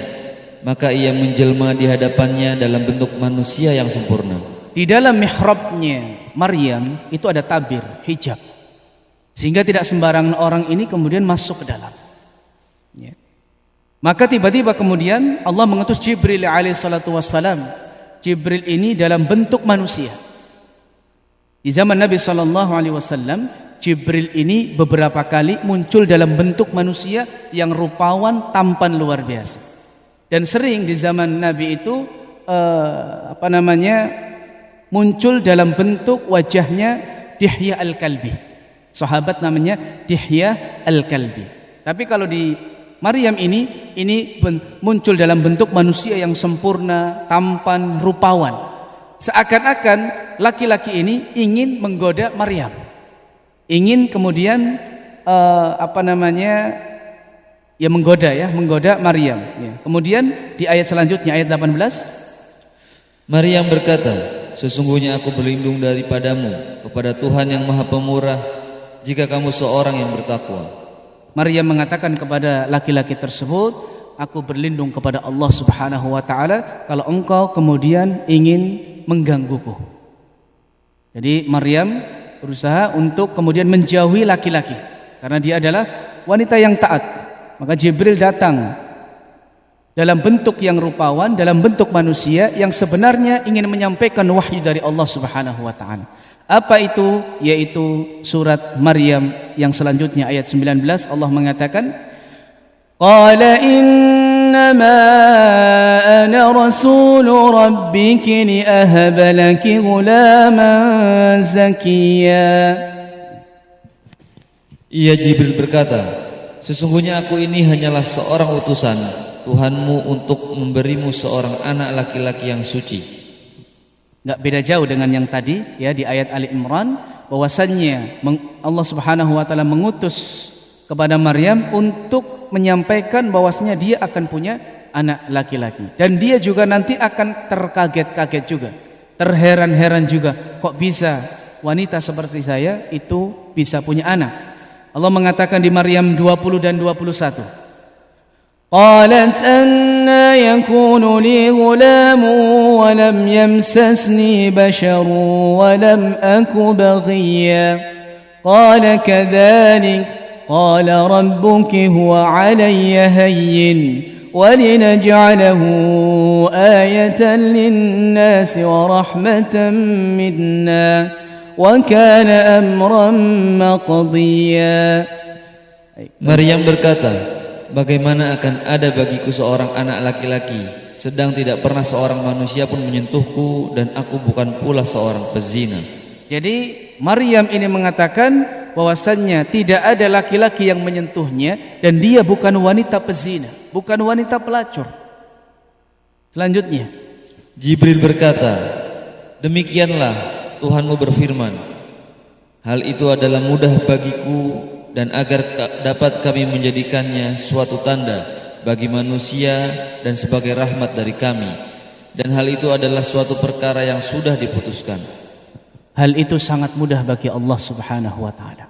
maka ia menjelma di hadapannya dalam bentuk manusia yang sempurna. Di dalam mihrabnya Maryam itu ada tabir, hijab, sehingga tidak sembarangan orang ini kemudian masuk ke dalam. Ya. Maka tiba-tiba kemudian Allah mengutus Jibril alaihi salatu wassalam. Jibril ini dalam bentuk manusia. Di zaman Nabi SAW, Jibril ini beberapa kali muncul dalam bentuk manusia yang rupawan, tampan luar biasa. Dan sering di zaman Nabi itu muncul dalam bentuk wajahnya Dihya al-Kalbi. Sahabat namanya Dihya al-Kalbi. Tapi kalau di Maryam ini muncul dalam bentuk manusia yang sempurna, tampan, rupawan. Seakan-akan laki-laki ini ingin menggoda Maryam. Ingin kemudian menggoda Maryam. Ya. Kemudian di ayat selanjutnya, ayat 18, Maryam berkata, sesungguhnya aku berlindung daripadamu kepada Tuhan yang Maha Pemurah, jika kamu seorang yang bertakwa. Maryam mengatakan kepada laki-laki tersebut, aku berlindung kepada Allah Subhanahu wa taala kalau engkau kemudian ingin menggangguku. Jadi Maryam berusaha untuk kemudian menjauhi laki-laki karena dia adalah wanita yang taat. Maka Jibril datang dalam bentuk yang rupawan, dalam bentuk manusia yang sebenarnya ingin menyampaikan wahyu dari Allah Subhanahu wa taala. Apa itu? Yaitu surat Maryam yang selanjutnya ayat 19, Allah mengatakan, Qala innama ana rasulu rabbiki li ahaba laki ghulaman zakiyya. Ia Jibril berkata, sesungguhnya aku ini hanyalah seorang utusan Tuhanmu untuk memberimu seorang anak laki-laki yang suci. Enggak beda jauh dengan yang tadi ya di ayat Ali Imran, bahwasannya Allah Subhanahu wa taala mengutus kepada Maryam untuk menyampaikan bahwasanya dia akan punya anak laki-laki, dan dia juga nanti akan terkaget-kaget juga, terheran-heran juga, kok bisa wanita seperti saya itu bisa punya anak. Allah mengatakan di Maryam 20 dan 21, قالت أنا يكون لي غلام ولم يمسسني بشر ولم أك بغيا قال كذلك قال ربك هو علي هين ولنجعله آية للناس ورحمة منا وكان أمرا مقضيا. Maryam berkata, bagaimana akan ada bagiku seorang anak laki-laki, sedang tidak pernah seorang manusia pun menyentuhku, dan aku bukan pula seorang pezina. Jadi Maryam ini mengatakan bahwasannya tidak ada laki-laki yang menyentuhnya, dan dia bukan wanita pezina, bukan wanita pelacur. Selanjutnya Jibril berkata, demikianlah Tuhanmu berfirman, hal itu adalah mudah bagiku, dan agar dapat kami menjadikannya suatu tanda bagi manusia dan sebagai rahmat dari kami, dan hal itu adalah suatu perkara yang sudah diputuskan. Hal itu sangat mudah bagi Allah Subhanahu wa taala.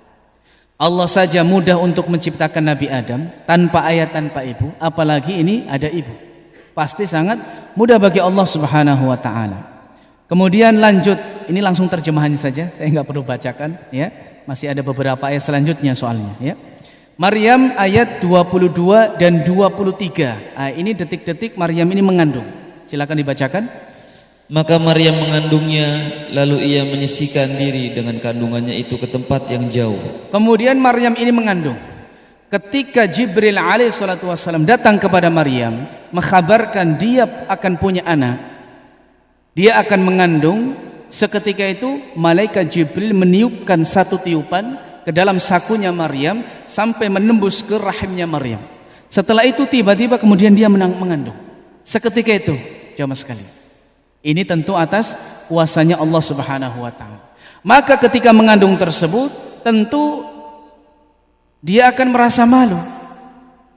Allah saja mudah untuk menciptakan Nabi Adam tanpa ayah, tanpa ibu, apalagi ini ada ibu. Pasti sangat mudah bagi Allah Subhanahu wa taala. Kemudian lanjut, ini langsung terjemahannya saja, saya enggak perlu bacakan ya. Masih ada beberapa ayat selanjutnya soalnya ya. Maryam ayat 22 dan 23. Ini detik-detik Maryam ini mengandung. Silakan dibacakan. Maka Maryam mengandungnya, lalu ia menyisikan diri dengan kandungannya itu ke tempat yang jauh. Kemudian Maryam ini mengandung. Ketika Jibril alaihi salatu wassalam datang kepada Maryam mengkhabarkan dia akan punya anak, dia akan mengandung. Seketika itu malaikat Jibril meniupkan satu tiupan ke dalam sakunya Maryam sampai menembus ke rahimnya Maryam. Setelah itu tiba-tiba kemudian dia mengandung. Seketika itu, jamaah sekalian, ini tentu atas kuasanya Allah Subhanahu wa taala. Maka ketika mengandung tersebut, tentu dia akan merasa malu.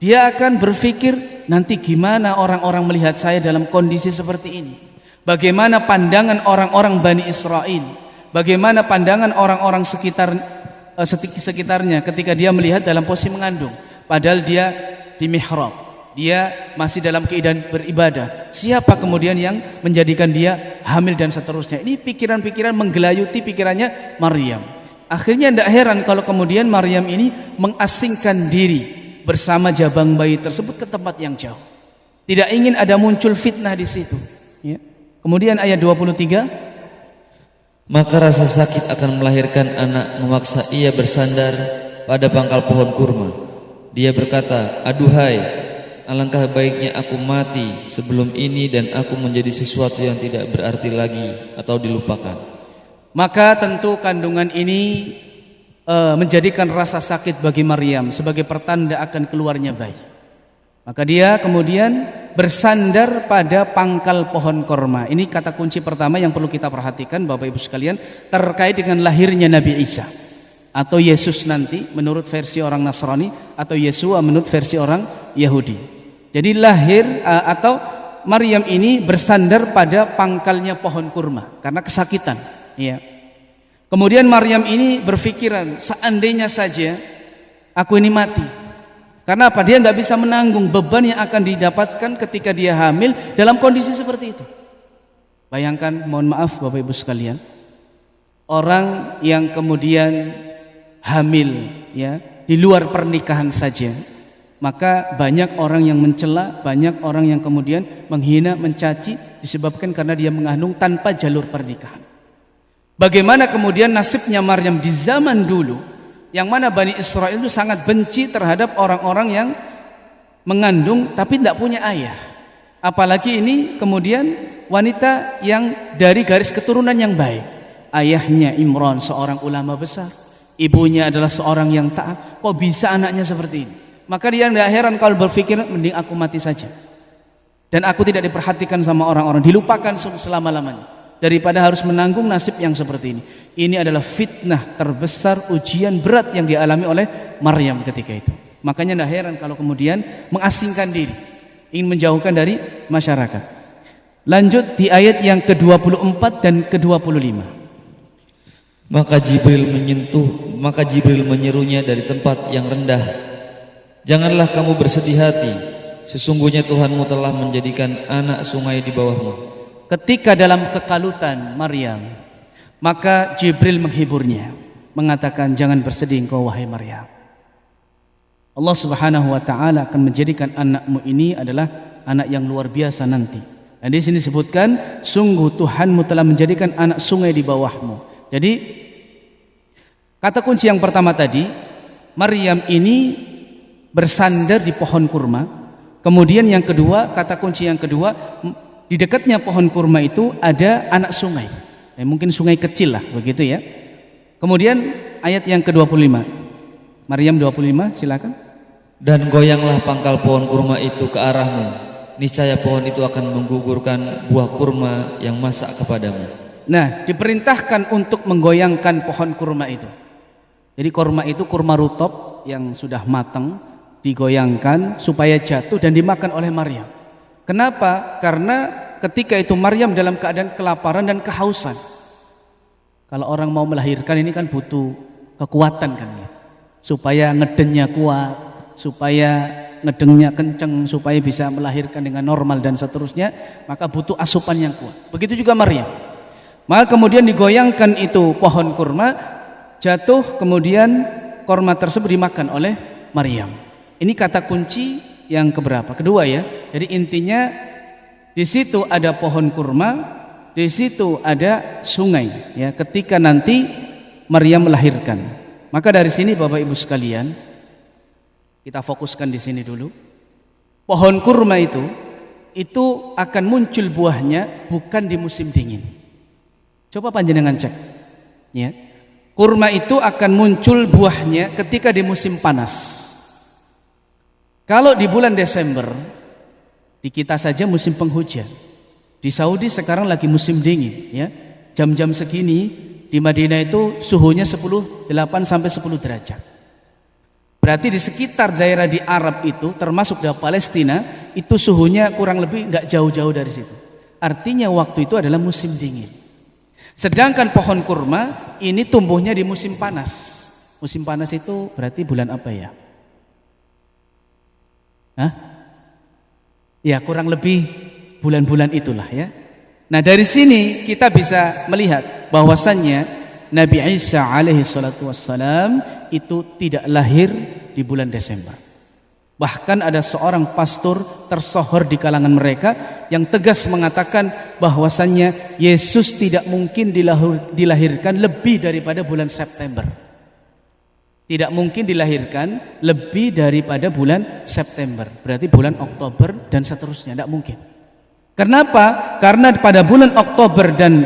Dia akan berpikir, nanti gimana orang-orang melihat saya dalam kondisi seperti ini? Bagaimana pandangan orang-orang Bani Israel? Bagaimana pandangan orang-orang sekitar sekitarnya ketika dia melihat dalam posisi mengandung, padahal dia di mihrab, dia masih dalam keadaan beribadah. Siapa kemudian yang menjadikan dia hamil dan seterusnya? Ini pikiran-pikiran menggelayuti pikirannya Maryam. Akhirnya tidak heran kalau kemudian Maryam ini mengasingkan diri bersama jabang bayi tersebut ke tempat yang jauh. Tidak ingin ada muncul fitnah di situ. Ya. Kemudian ayat 23. Maka rasa sakit akan melahirkan anak memaksa ia bersandar pada pangkal pohon kurma. Dia berkata, aduhai, alangkah baiknya aku mati sebelum ini dan aku menjadi sesuatu yang tidak berarti lagi atau dilupakan. Maka tentu kandungan ini menjadikan rasa sakit bagi Maryam sebagai pertanda akan keluarnya bayi. Maka dia kemudian bersandar pada pangkal pohon korma. Ini kata kunci pertama yang perlu kita perhatikan Bapak Ibu sekalian, terkait dengan lahirnya Nabi Isa atau Yesus nanti menurut versi orang Nasrani, atau Yesua menurut versi orang Yahudi. Jadi lahir atau Maryam ini bersandar pada pangkalnya pohon kurma karena kesakitan. Ya. Kemudian Maryam ini berpikiran, seandainya saja aku ini mati. Karena apa? Dia nggak bisa menanggung beban yang akan didapatkan ketika dia hamil dalam kondisi seperti itu. Bayangkan, mohon maaf Bapak Ibu sekalian, orang yang kemudian hamil ya di luar pernikahan saja, maka banyak orang yang mencela, banyak orang yang kemudian menghina, mencaci disebabkan karena dia mengandung tanpa jalur pernikahan. Bagaimana kemudian nasibnya Maryam di zaman dulu, yang mana Bani Israel itu sangat benci terhadap orang-orang yang mengandung tapi tidak punya ayah. Apalagi ini kemudian wanita yang dari garis keturunan yang baik. Ayahnya Imran seorang ulama besar, ibunya adalah seorang yang taat. Kok bisa anaknya seperti ini? Maka dia tidak heran kalau berpikir, mending aku mati saja dan aku tidak diperhatikan sama orang-orang, dilupakan selama-lamanya, daripada harus menanggung nasib yang seperti ini. Ini adalah fitnah terbesar, ujian berat yang dialami oleh Maryam ketika itu. Makanya tidak heran kalau kemudian mengasingkan diri, ingin menjauhkan dari masyarakat. Lanjut di ayat yang ke-24 dan ke-25. Maka Jibril menyerunya dari tempat yang rendah, janganlah kamu bersedih hati, sesungguhnya Tuhanmu telah menjadikan anak sungai di bawahmu. Ketika dalam kekalutan Maryam, maka Jibril menghiburnya, mengatakan, jangan bersedih engkau wahai Maryam. Allah Subhanahu wa taala akan menjadikan anakmu ini adalah anak yang luar biasa nanti. Dan di sini disebutkan, sungguh Tuhanmu telah menjadikan anak sungai di bawahmu. Jadi kata kunci yang pertama tadi, Maryam ini bersandar di pohon kurma. Kemudian yang kedua, kata kunci yang kedua, di dekatnya pohon kurma itu ada anak sungai, mungkin sungai kecil lah begitu ya. Kemudian ayat yang ke-25, Maryam 25, silakan. Dan goyanglah pangkal pohon kurma itu ke arahmu, niscaya pohon itu akan menggugurkan buah kurma yang masak kepadamu. Nah, diperintahkan untuk menggoyangkan pohon kurma itu. Jadi kurma itu kurma rutop yang sudah matang, digoyangkan supaya jatuh dan dimakan oleh Maryam. Kenapa? Karena ketika itu Maryam dalam keadaan kelaparan dan kehausan. Kalau orang mau melahirkan ini kan butuh kekuatan kan ya, supaya ngedennya kuat, supaya ngedengnya kenceng, supaya bisa melahirkan dengan normal dan seterusnya, maka butuh asupan yang kuat. Begitu juga Maryam. Maka kemudian digoyangkan itu pohon kurma, jatuh, kemudian kurma tersebut dimakan oleh Maryam. Ini kata kunci yang keberapa? Kedua ya. Jadi intinya di situ ada pohon kurma, di situ ada sungai ya, ketika nanti Maryam melahirkan. Maka dari sini Bapak Ibu sekalian, kita fokuskan di sini dulu. Pohon kurma itu akan muncul buahnya bukan di musim dingin. Coba panjenengan cek ya. Kurma itu akan muncul buahnya ketika di musim panas. Kalau di bulan Desember, di kita saja musim penghujan. Di Saudi sekarang lagi musim dingin ya. Jam-jam segini di Madinah itu suhunya 8 sampai 10 derajat. Berarti di sekitar daerah di Arab itu, termasuk di Palestina, itu suhunya kurang lebih nggak jauh-jauh dari situ. Artinya waktu itu adalah musim dingin. Sedangkan pohon kurma ini tumbuhnya di musim panas. Musim panas itu berarti bulan apa ya? Hah? Ya kurang lebih bulan-bulan itulah ya. Nah dari sini kita bisa melihat bahwasannya Nabi Isa alaihi salatu wassalam itu tidak lahir di bulan Desember. Bahkan ada seorang pastor tersohor di kalangan mereka yang tegas mengatakan bahwasannya Yesus tidak mungkin dilahirkan lebih daripada bulan September. Tidak mungkin dilahirkan lebih daripada bulan September. Berarti bulan Oktober dan seterusnya, tidak mungkin. Kenapa? Karena pada bulan Oktober dan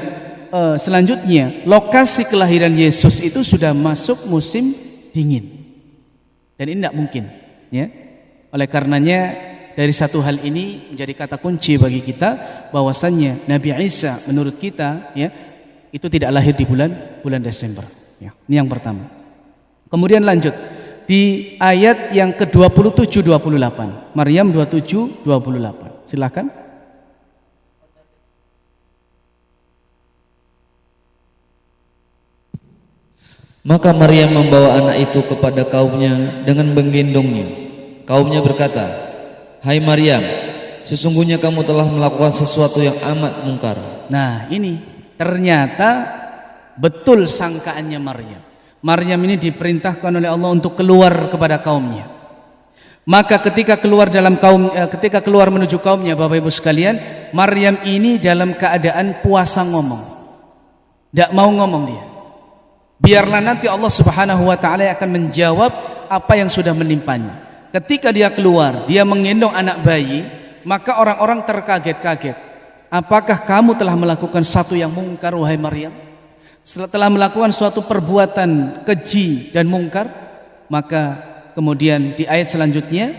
selanjutnya lokasi kelahiran Yesus itu sudah masuk musim dingin. Dan ini tidak mungkin, ya. Oleh karenanya dari satu hal ini menjadi kata kunci bagi kita bahwasannya Nabi Isa menurut kita ya itu tidak lahir di bulan Desember. Ya, ini yang pertama. Kemudian lanjut di ayat yang ke-27 28. Maryam 27 28. Silakan. Maka Maryam membawa anak itu kepada kaumnya dengan menggendongnya. Kaumnya berkata, "Hai Maryam, sesungguhnya kamu telah melakukan sesuatu yang amat mungkar." Nah, ini ternyata betul sangkaannya Maryam. Maryam ini diperintahkan oleh Allah untuk keluar kepada kaumnya. Maka ketika keluar menuju kaumnya, Bapak Ibu sekalian, Maryam ini dalam keadaan puasa ngomong. Tidak mau ngomong dia. Biarlah nanti Allah Subhanahu wa taala akan menjawab apa yang sudah menimpanya. Ketika dia keluar, dia menggendong anak bayi, maka orang-orang terkaget-kaget. Apakah kamu telah melakukan sesuatu yang mungkar wahai Maryam? Setelah melakukan suatu perbuatan keji dan mungkar, maka kemudian di ayat selanjutnya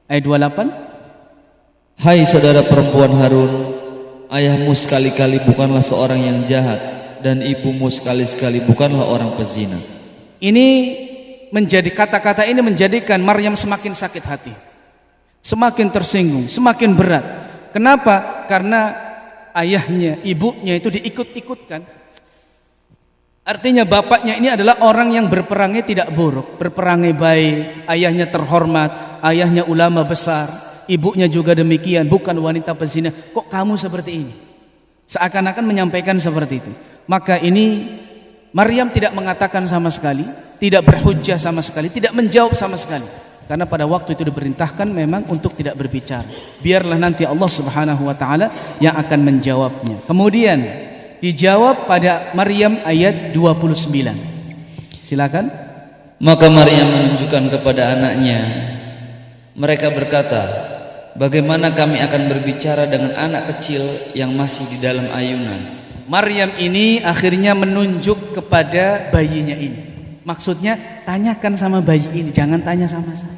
ayat 28, "Hai saudara perempuan Harun, ayahmu sekali-kali bukanlah seorang yang jahat dan ibumu sekali-sekali bukanlah orang pezina." Ini menjadi kata-kata ini menjadikan Maryam semakin sakit hati, semakin tersinggung, semakin berat. Kenapa? Karena ayahnya, ibunya itu diikut-ikutkan. Artinya bapaknya ini adalah orang yang berperangai tidak buruk, berperangai baik, ayahnya terhormat, ayahnya ulama besar, ibunya juga demikian, bukan wanita pezina. Kok kamu seperti ini? Seakan-akan menyampaikan seperti itu. Maka ini Maryam tidak mengatakan sama sekali, tidak berhujjah sama sekali, tidak menjawab sama sekali. Karena pada waktu itu diperintahkan memang untuk tidak berbicara. Biarlah nanti Allah Subhanahu wa taala yang akan menjawabnya. Kemudian dijawab pada Maryam ayat 29. Silakan. Maka Maryam menunjukkan kepada anaknya. Mereka berkata, "Bagaimana kami akan berbicara dengan anak kecil yang masih di dalam ayunan?" Maryam ini akhirnya menunjuk kepada bayinya ini. Maksudnya tanyakan sama bayi ini, jangan tanya sama saya.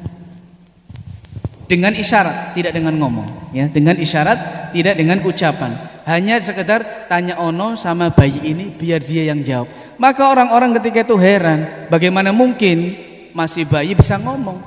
Dengan isyarat, tidak dengan ngomong, ya, dengan isyarat, tidak dengan ucapan. Hanya sekedar tanya ono sama bayi ini biar dia yang jawab. Maka orang-orang ketika itu heran, bagaimana mungkin masih bayi bisa ngomong?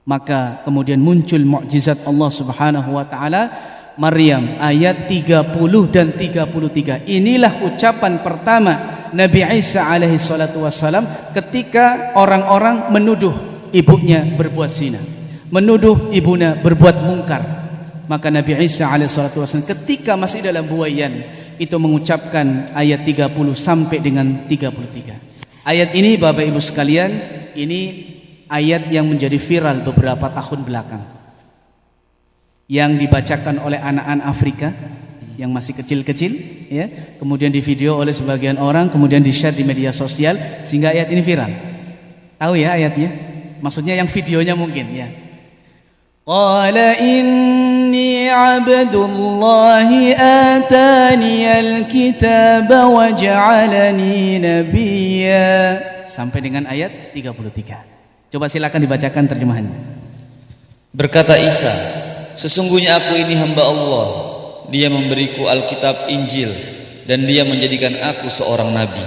Maka kemudian muncul mukjizat Allah Subhanahu wa taala. Maryam ayat 30 dan 33. Inilah ucapan pertama Nabi Isa alaihi salatu wassalam ketika orang-orang menuduh ibunya berbuat zina, menuduh ibunya berbuat mungkar. Maka Nabi Isa alaihi salatu wassalam ketika masih dalam buayan itu mengucapkan ayat 30 sampai dengan 33. Ayat ini Bapak Ibu sekalian, ini ayat yang menjadi viral beberapa tahun belakang, yang dibacakan oleh anak-anak Afrika yang masih kecil-kecil, ya, kemudian di video oleh sebagian orang, kemudian di share di media sosial sehingga ayat ini viral. Tahu ya ayatnya? Maksudnya yang videonya mungkin ya. Qala inni abdullahi ataniyal kitaba wa ja'alani nabiyya sampai dengan ayat 33. Coba silakan dibacakan terjemahannya. Berkata Isa, "Sesungguhnya aku ini hamba Allah. Dia memberiku Alkitab Injil dan dia menjadikan aku seorang nabi.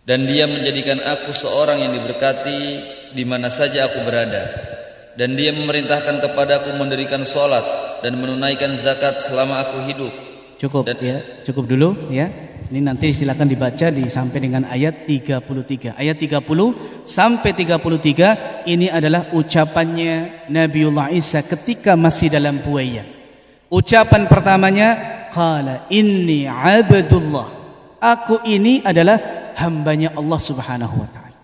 Dan dia menjadikan aku seorang yang diberkati di mana saja aku berada. Dan dia memerintahkan kepadaku mendirikan sholat dan menunaikan zakat selama aku hidup." Cukup ya, cukup dulu ya. Ini nanti silakan dibaca sampai dengan ayat 33. Ayat 30 sampai 33 ini adalah ucapannya Nabiullah Isa ketika masih dalam buaya. Ucapan pertamanya, qala inni abdullah. Aku ini adalah hambanya Allah Subhanahu wa taala.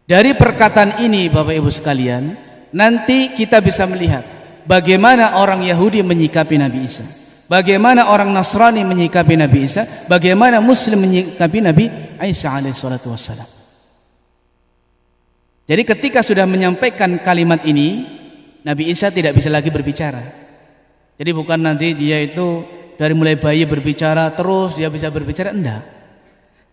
Dari perkataan ini Bapak Ibu sekalian, nanti kita bisa melihat bagaimana orang Yahudi menyikapi Nabi Isa, bagaimana orang Nasrani menyikapi Nabi Isa, bagaimana Muslim menyikapi Nabi Isa alaihissalatu wassalam. Jadi ketika sudah menyampaikan kalimat ini, Nabi Isa tidak bisa lagi berbicara. Jadi bukan nanti dia itu dari mulai bayi berbicara terus dia bisa berbicara, enggak.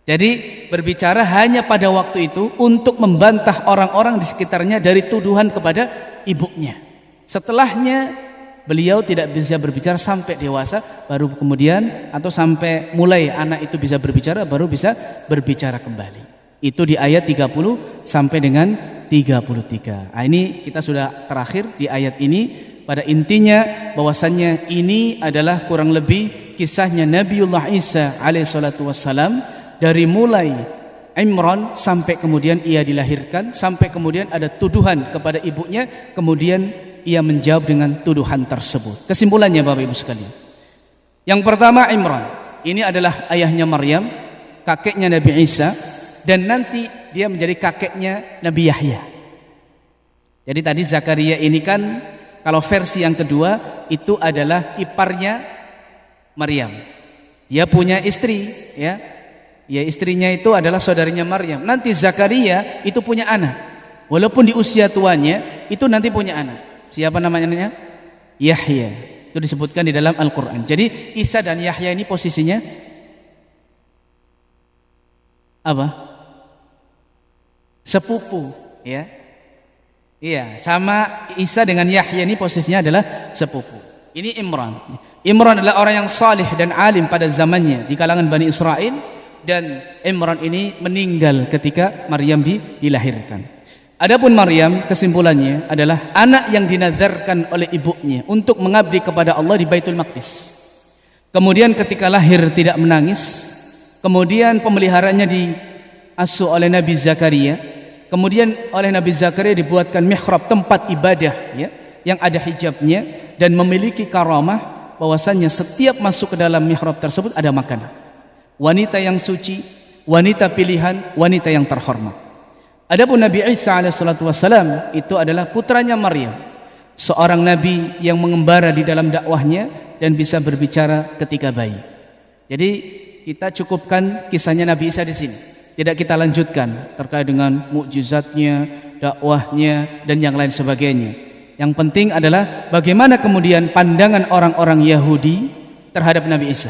Jadi berbicara hanya pada waktu itu untuk membantah orang-orang di sekitarnya dari tuduhan kepada ibunya. Setelahnya beliau tidak bisa berbicara sampai dewasa, baru kemudian atau sampai mulai anak itu bisa berbicara, baru bisa berbicara kembali. Itu di ayat 30 sampai dengan 33. Nah, ini kita sudah terakhir di ayat ini. Pada intinya bahwasannya ini adalah kurang lebih kisahnya Nabiullah Isa alaihissalatu wassalam dari mulai Imran sampai kemudian ia dilahirkan, sampai kemudian ada tuduhan kepada ibunya, kemudian ia menjawab dengan tuduhan tersebut. Kesimpulannya Bapak Ibu sekalian, yang pertama Imran ini adalah ayahnya Maryam, kakeknya Nabi Isa, dan nanti dia menjadi kakeknya Nabi Yahya. Jadi tadi Zakaria ini kan kalau versi yang kedua itu adalah iparnya Maryam. Dia punya istri, ya. Ya, istrinya itu adalah saudarinya Maryam. Nanti Zakaria itu punya anak. Walaupun di usia tuanya itu nanti punya anak. Siapa namanya? Yahya. Itu disebutkan di dalam Al-Qur'an. Jadi Isa dan Yahya ini posisinya apa? Sepupu, ya. Iya, sama Isa dengan Yahya ini posisinya adalah sepupu. Ini Imran. Imran adalah orang yang salih dan alim pada zamannya di kalangan Bani Israel, dan Imran ini meninggal ketika Maryam dilahirkan. Adapun Maryam, kesimpulannya adalah anak yang dinadzarkan oleh ibunya untuk mengabdi kepada Allah di Baitul Maqdis. Kemudian ketika lahir tidak menangis, kemudian pemeliharaannya diasuh oleh Nabi Zakaria. Kemudian oleh Nabi Zakaria dibuatkan mihrab, tempat ibadah, ya, yang ada hijabnya dan memiliki karamah bahwasannya setiap masuk ke dalam mihrab tersebut ada makanan. Wanita yang suci, wanita pilihan, wanita yang terhormat. Adapun Nabi Isa alaihissalatu wassalam itu adalah putranya Maryam, seorang nabi yang mengembara di dalam dakwahnya dan bisa berbicara ketika bayi. Jadi kita cukupkan kisahnya Nabi Isa di sini. Tidak kita lanjutkan terkait dengan mukjizatnya, dakwahnya dan yang lain sebagainya. Yang penting adalah bagaimana kemudian pandangan orang-orang Yahudi terhadap Nabi Isa.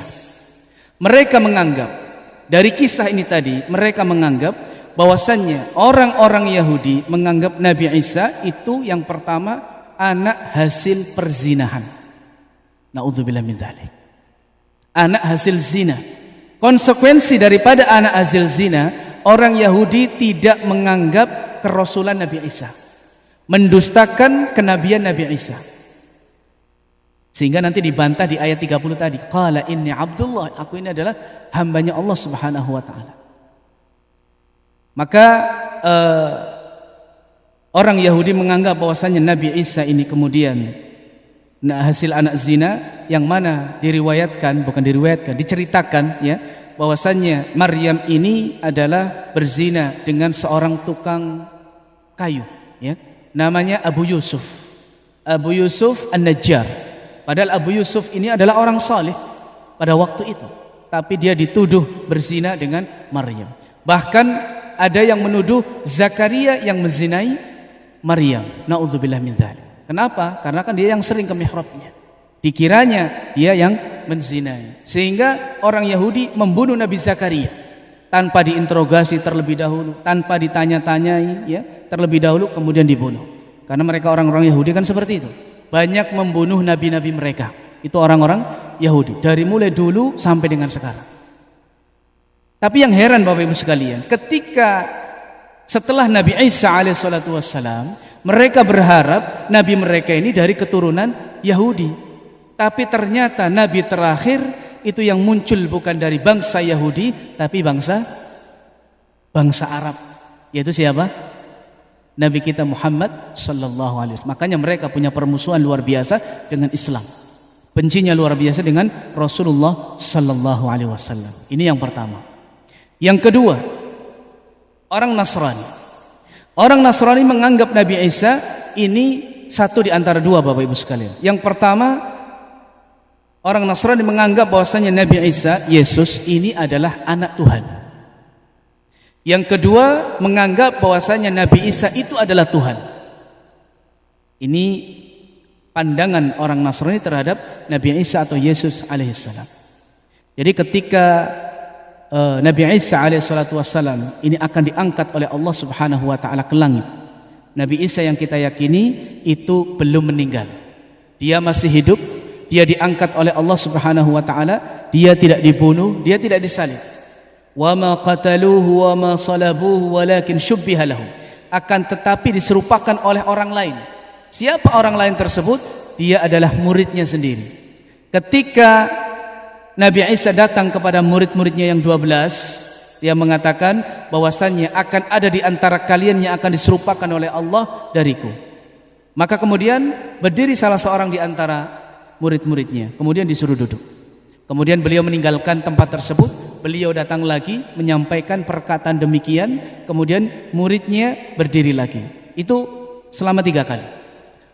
Mereka menganggap dari kisah ini tadi, mereka menganggap bahwasannya orang-orang Yahudi menganggap Nabi Isa itu yang pertama anak hasil perzinahan. Na'udzubillah min dzalik. Anak hasil zina. Konsekuensi daripada anak hasil zina, orang Yahudi tidak menganggap kerasulan Nabi Isa, mendustakan kenabian Nabi Isa. Sehingga nanti dibantah di ayat 30 tadi, qala inni abdullah, aku ini adalah hambanya Allah Subhanahu wa taala. Maka orang Yahudi menganggap bahwasanya Nabi Isa ini kemudian hasil anak zina, yang mana diceritakan, ya, bahwasannya Maryam ini adalah berzina dengan seorang tukang kayu, ya, namanya Abu Yusuf An-Najjar. Padahal Abu Yusuf ini adalah orang saleh pada waktu itu, tapi dia dituduh berzina dengan Maryam. Bahkan ada yang menuduh Zakaria yang menzinai Maryam. Na'udzubillah min dzalik. Kenapa? Karena kan dia yang sering ke mihrabnya. Dikiranya dia yang menzinai. Sehingga orang Yahudi membunuh Nabi Zakaria tanpa diinterogasi terlebih dahulu, tanpa ditanya-tanyai, ya, terlebih dahulu kemudian dibunuh. Karena mereka orang-orang Yahudi kan seperti itu. Banyak membunuh nabi-nabi mereka. Itu orang-orang Yahudi dari mulai dulu sampai dengan sekarang. Tapi yang heran Bapak Ibu sekalian, ketika setelah Nabi Isa alaihissalatu wassalam, mereka berharap nabi mereka ini dari keturunan Yahudi. Tapi ternyata nabi terakhir itu yang muncul bukan dari bangsa Yahudi tapi bangsa Arab, yaitu siapa? Nabi kita Muhammad sallallahu alaihi wasallam. Makanya mereka punya permusuhan luar biasa dengan Islam. Bencinya luar biasa dengan Rasulullah sallallahu alaihi wasallam. Ini yang pertama. Yang kedua, orang Nasrani. Orang Nasrani menganggap Nabi Isa ini satu di antara dua, Bapak Ibu sekalian. Yang pertama, orang Nasrani menganggap bahwasanya Nabi Isa, Yesus ini adalah anak Tuhan. Yang kedua, menganggap bahwasanya Nabi Isa itu adalah Tuhan. Ini pandangan orang Nasrani terhadap Nabi Isa atau Yesus alaihissalam. Jadi ketika Nabi Isa alaihissalam ini akan diangkat oleh Allah subhanahu wa ta'ala ke langit, Nabi Isa yang kita yakini itu belum meninggal. Dia masih hidup, dia diangkat oleh Allah subhanahu wa ta'ala, dia tidak dibunuh, dia tidak disalib. Wa ma qataluhu wa ma salabuhu walakin syubbiha lahum. Akan tetapi diserupakan oleh orang lain. Siapa orang lain tersebut? Dia adalah muridnya sendiri. Ketika Nabi Isa datang kepada murid-muridnya yang 12, dia mengatakan bahwasannya akan ada di antara kalian yang akan diserupakan oleh Allah dariku. Maka kemudian berdiri salah seorang di antara murid-muridnya, kemudian disuruh duduk. Kemudian beliau meninggalkan tempat tersebut, beliau datang lagi menyampaikan perkataan demikian, kemudian muridnya berdiri lagi. Itu selama 3 kali.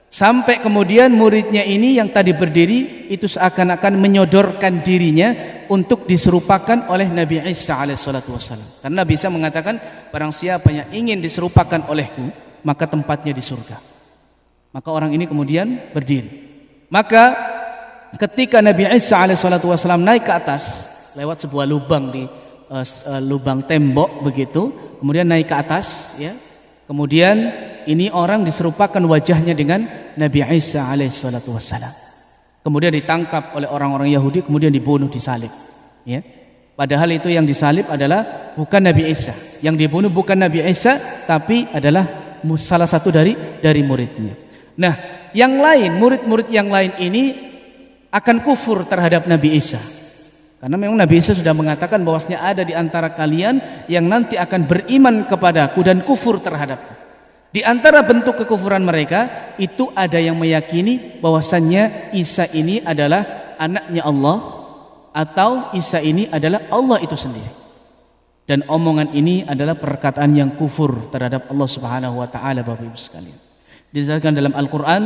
Sampai kemudian muridnya ini yang tadi berdiri itu seakan-akan menyodorkan dirinya untuk diserupakan oleh Nabi Isa alaihissalatu wassalam. Karena Nabi Isa mengatakan, barang siapa yang ingin diserupakan olehku, maka tempatnya di surga. Maka orang ini kemudian berdiri. Maka ketika Nabi Isa alaihissalatu wassalam naik ke atas lewat sebuah lubang di lubang tembok begitu, kemudian naik ke atas, ya. Kemudian ini orang diserupakan wajahnya dengan Nabi Isa alaihissalatu wassalam. Kemudian ditangkap oleh orang-orang Yahudi, kemudian dibunuh, disalib, ya. Padahal itu yang disalib adalah bukan Nabi Isa, yang dibunuh bukan Nabi Isa, tapi adalah salah satu dari muridnya. Nah, yang lain, murid-murid yang lain ini akan kufur terhadap Nabi Isa, karena memang Nabi Isa sudah mengatakan bahwasanya ada di antara kalian yang nanti akan beriman kepadaku dan kufur terhadapku. Di antara bentuk kekufuran mereka itu ada yang meyakini bahwasannya Isa ini adalah anaknya Allah, atau Isa ini adalah Allah itu sendiri. Dan omongan ini adalah perkataan yang kufur terhadap Allah Subhanahu wa taala, Bapak Ibu sekalian. Disebutkan dalam Al-Qur'an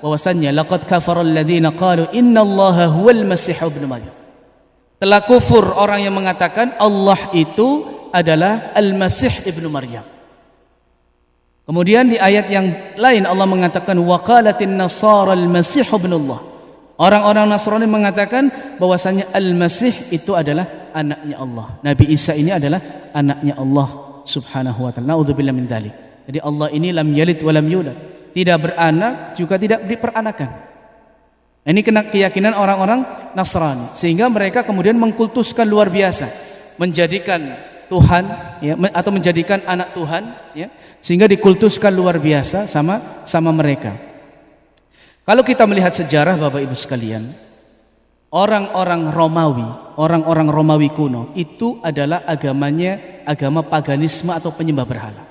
bahwasannya laqad kafaral ladzina qalu innallaha huwal masih ibnu Maryam. Telah kufur orang yang mengatakan Allah itu adalah Al-Masih ibnu Maryam. Kemudian di ayat yang lain Allah mengatakan waqalatin nasara al-masih ibnullah. Orang-orang Nasrani mengatakan bahwasanya Al-Masih itu adalah anaknya Allah. Nabi Isa ini adalah anaknya Allah Subhanahu wa taala. Naudzubillah min dzalik. Jadi Allah ini lam yalid wa lam yulad. Tidak beranak juga tidak diperanakan. Ini keyakinan orang-orang Nasrani, sehingga mereka kemudian mengkultuskan luar biasa, menjadikan Tuhan, ya, atau menjadikan anak Tuhan, ya, sehingga dikultuskan luar biasa sama mereka. Kalau kita melihat sejarah, Bapak Ibu sekalian, orang-orang Romawi kuno itu adalah agamanya agama paganisme atau penyembah berhala.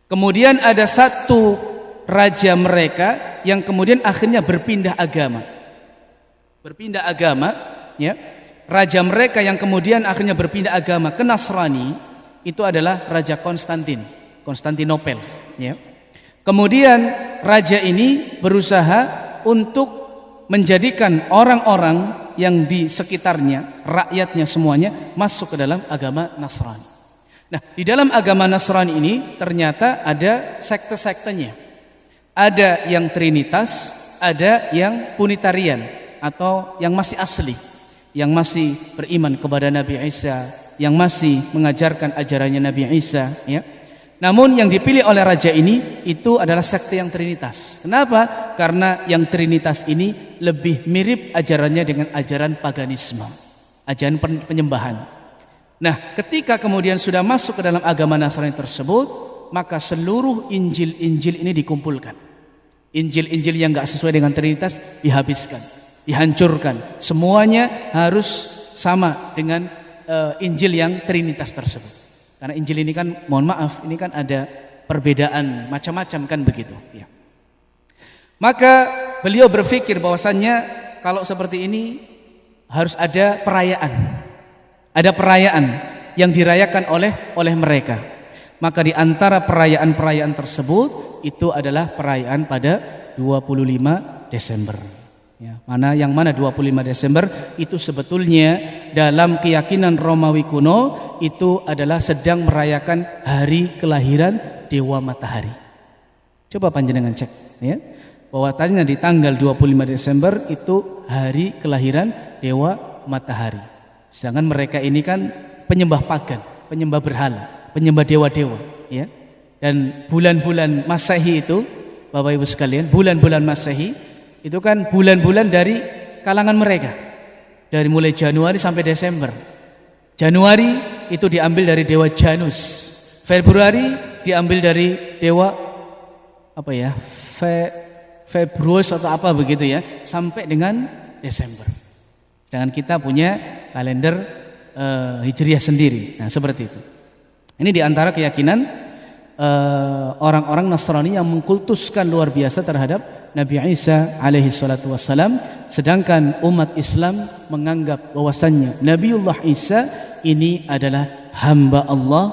Kemudian ada satu raja mereka yang kemudian akhirnya berpindah agama, ya. Raja mereka yang kemudian akhirnya berpindah agama ke Nasrani itu adalah Raja Konstantinopel, ya. Kemudian raja ini berusaha untuk menjadikan orang-orang yang di sekitarnya, rakyatnya semuanya masuk ke dalam agama Nasrani. Nah, di dalam agama Nasrani ini ternyata ada sekte-sektenya. Ada yang Trinitas, ada yang Punitarian atau yang masih asli, yang masih beriman kepada Nabi Isa, yang masih mengajarkan ajarannya Nabi Isa, ya. Namun yang dipilih oleh raja ini itu adalah sekte yang Trinitas. Kenapa? Karena yang Trinitas ini lebih mirip ajarannya dengan ajaran paganisme, ajaran penyembahan. Nah, ketika kemudian sudah masuk ke dalam agama Nasrani tersebut, maka seluruh Injil-Injil ini dikumpulkan. Injil-Injil yang gak sesuai dengan Trinitas dihabiskan, dihancurkan. Semuanya harus sama dengan Injil yang Trinitas tersebut. Karena Injil ini kan, mohon maaf, ini kan ada perbedaan macam-macam kan begitu. Ya. Maka beliau berpikir bahwasannya kalau seperti ini harus ada perayaan. Ada perayaan yang dirayakan oleh mereka. Maka di antara perayaan-perayaan tersebut itu adalah perayaan pada 25 Desember. Ya, yang mana 25 Desember itu sebetulnya dalam keyakinan Romawi kuno itu adalah sedang merayakan hari kelahiran Dewa Matahari. Coba panjenengan cek ya, bahwa tadinya di tanggal 25 Desember itu hari kelahiran Dewa Matahari. Sedangkan mereka ini kan penyembah pagan, penyembah berhala, penyembah dewa-dewa ya. Dan bulan-bulan Masehi itu, Bapak Ibu sekalian, bulan-bulan Masehi itu kan bulan-bulan dari kalangan mereka. Dari mulai Januari sampai Desember. Januari itu diambil dari dewa Janus. Februari diambil dari dewa apa ya? Februari atau apa begitu ya, sampai dengan Desember. Sedangkan kita punya kalender Hijriah sendiri. Nah, seperti itu. Ini diantara keyakinan orang-orang Nasrani yang mengkultuskan luar biasa terhadap Nabi Isa alaihi salatu wassalam, sedangkan umat Islam menganggap bahwasannya Nabiullah Isa ini adalah hamba Allah,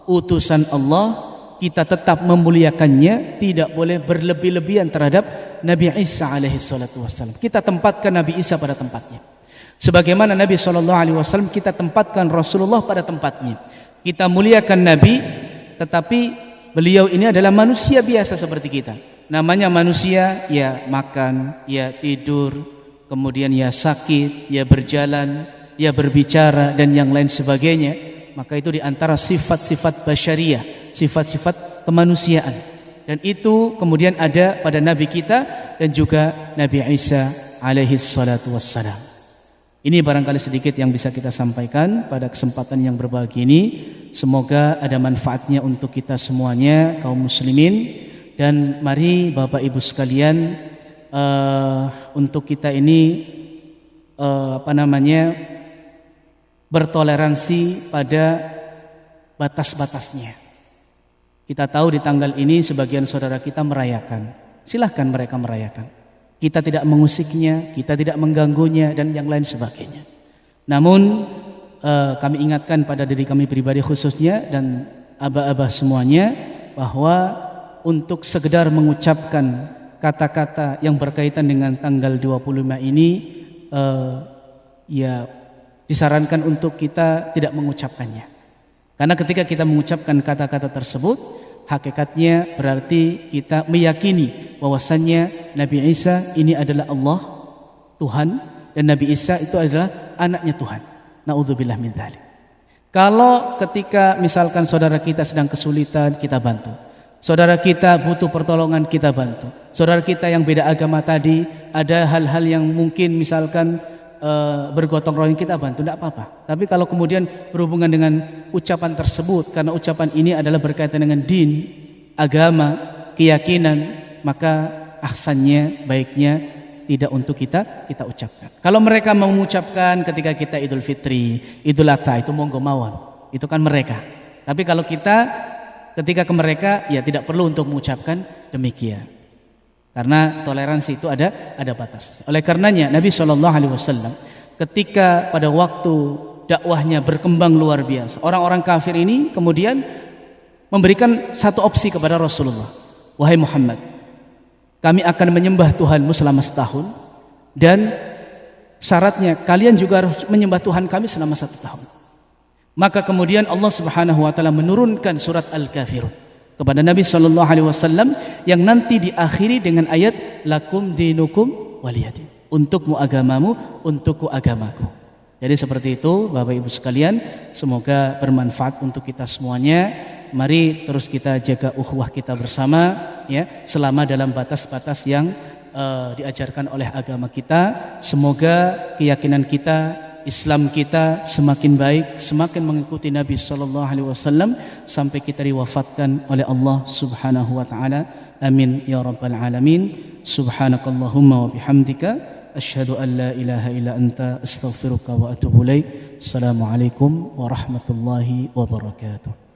utusan Allah. Kita tetap memuliakannya, tidak boleh berlebih-lebihan terhadap Nabi Isa alaihi salatu wassalam. Kita tempatkan Nabi Isa pada tempatnya. Sebagaimana Nabi SAW kita tempatkan Rasulullah pada tempatnya. Kita muliakan Nabi, tetapi beliau ini adalah manusia biasa seperti kita. Namanya manusia, ya makan, ya tidur, kemudian ya sakit, ya berjalan, ya berbicara dan yang lain sebagainya. Maka itu diantara sifat-sifat basyariah, sifat-sifat kemanusiaan. Dan itu kemudian ada pada Nabi kita dan juga Nabi Isa alaihi salatu wassalam. Ini barangkali sedikit yang bisa kita sampaikan pada kesempatan yang berbahagia ini. Semoga ada manfaatnya untuk kita semuanya, kaum muslimin. Dan mari Bapak Ibu sekalian, untuk kita ini bertoleransi pada batas-batasnya. Kita tahu di tanggal ini sebagian saudara kita merayakan. Silahkan mereka merayakan. Kita tidak mengusiknya, kita tidak mengganggunya dan yang lain sebagainya. Namun kami ingatkan pada diri kami pribadi khususnya dan abah-abah semuanya bahwa untuk sekedar mengucapkan kata-kata yang berkaitan dengan tanggal 25 ini ya disarankan untuk kita tidak mengucapkannya. Karena ketika kita mengucapkan kata-kata tersebut, hakikatnya berarti kita meyakini bahwasannya Nabi Isa ini adalah Allah, Tuhan, dan Nabi Isa itu adalah anaknya Tuhan. Na'udzubillah min dzalik. Kalau ketika misalkan saudara kita sedang kesulitan, kita bantu. Saudara kita butuh pertolongan, kita bantu. Saudara kita yang beda agama tadi, ada hal-hal yang mungkin misalkan bergotong royong, kita bantu, tidak apa-apa. Tapi kalau kemudian berhubungan dengan ucapan tersebut, karena ucapan ini adalah berkaitan dengan din, agama, keyakinan, maka ahsannya, baiknya tidak untuk kita ucapkan. Kalau mereka mengucapkan ketika kita Idul Fitri, Idul Adha, itu monggo mawon, itu kan mereka. Tapi kalau kita ketika ke mereka, ya tidak perlu untuk mengucapkan demikian. Karena toleransi itu ada batas. Oleh karenanya Nabi SAW ketika pada waktu dakwahnya berkembang luar biasa, orang-orang kafir ini kemudian memberikan satu opsi kepada Rasulullah. Wahai Muhammad, kami akan menyembah Tuhanmu selama setahun, dan syaratnya kalian juga harus menyembah Tuhan kami selama 1 tahun. Maka kemudian Allah Subhanahu wa taala menurunkan surat Al-Kafirun kepada Nabi sallallahu alaihi wasallam yang nanti diakhiri dengan ayat lakum dinukum waliyadin. Untukmu agamamu, untukku agamaku. Jadi seperti itu Bapak Ibu sekalian, semoga bermanfaat untuk kita semuanya. Mari terus kita jaga ukhuwah kita bersama ya, selama dalam batas-batas yang diajarkan oleh agama kita. Semoga keyakinan kita, Islam kita semakin baik, semakin mengikuti Nabi sallallahu alaihi wasallam sampai kita diwafatkan oleh Allah Subhanahu wa taala. Amin ya rabbal alamin. Subhanakallahumma wa bihamdika asyhadu an la ilaha illa anta astaghfiruka wa atubu ilaik. Assalamualaikum warahmatullahi wabarakatuh.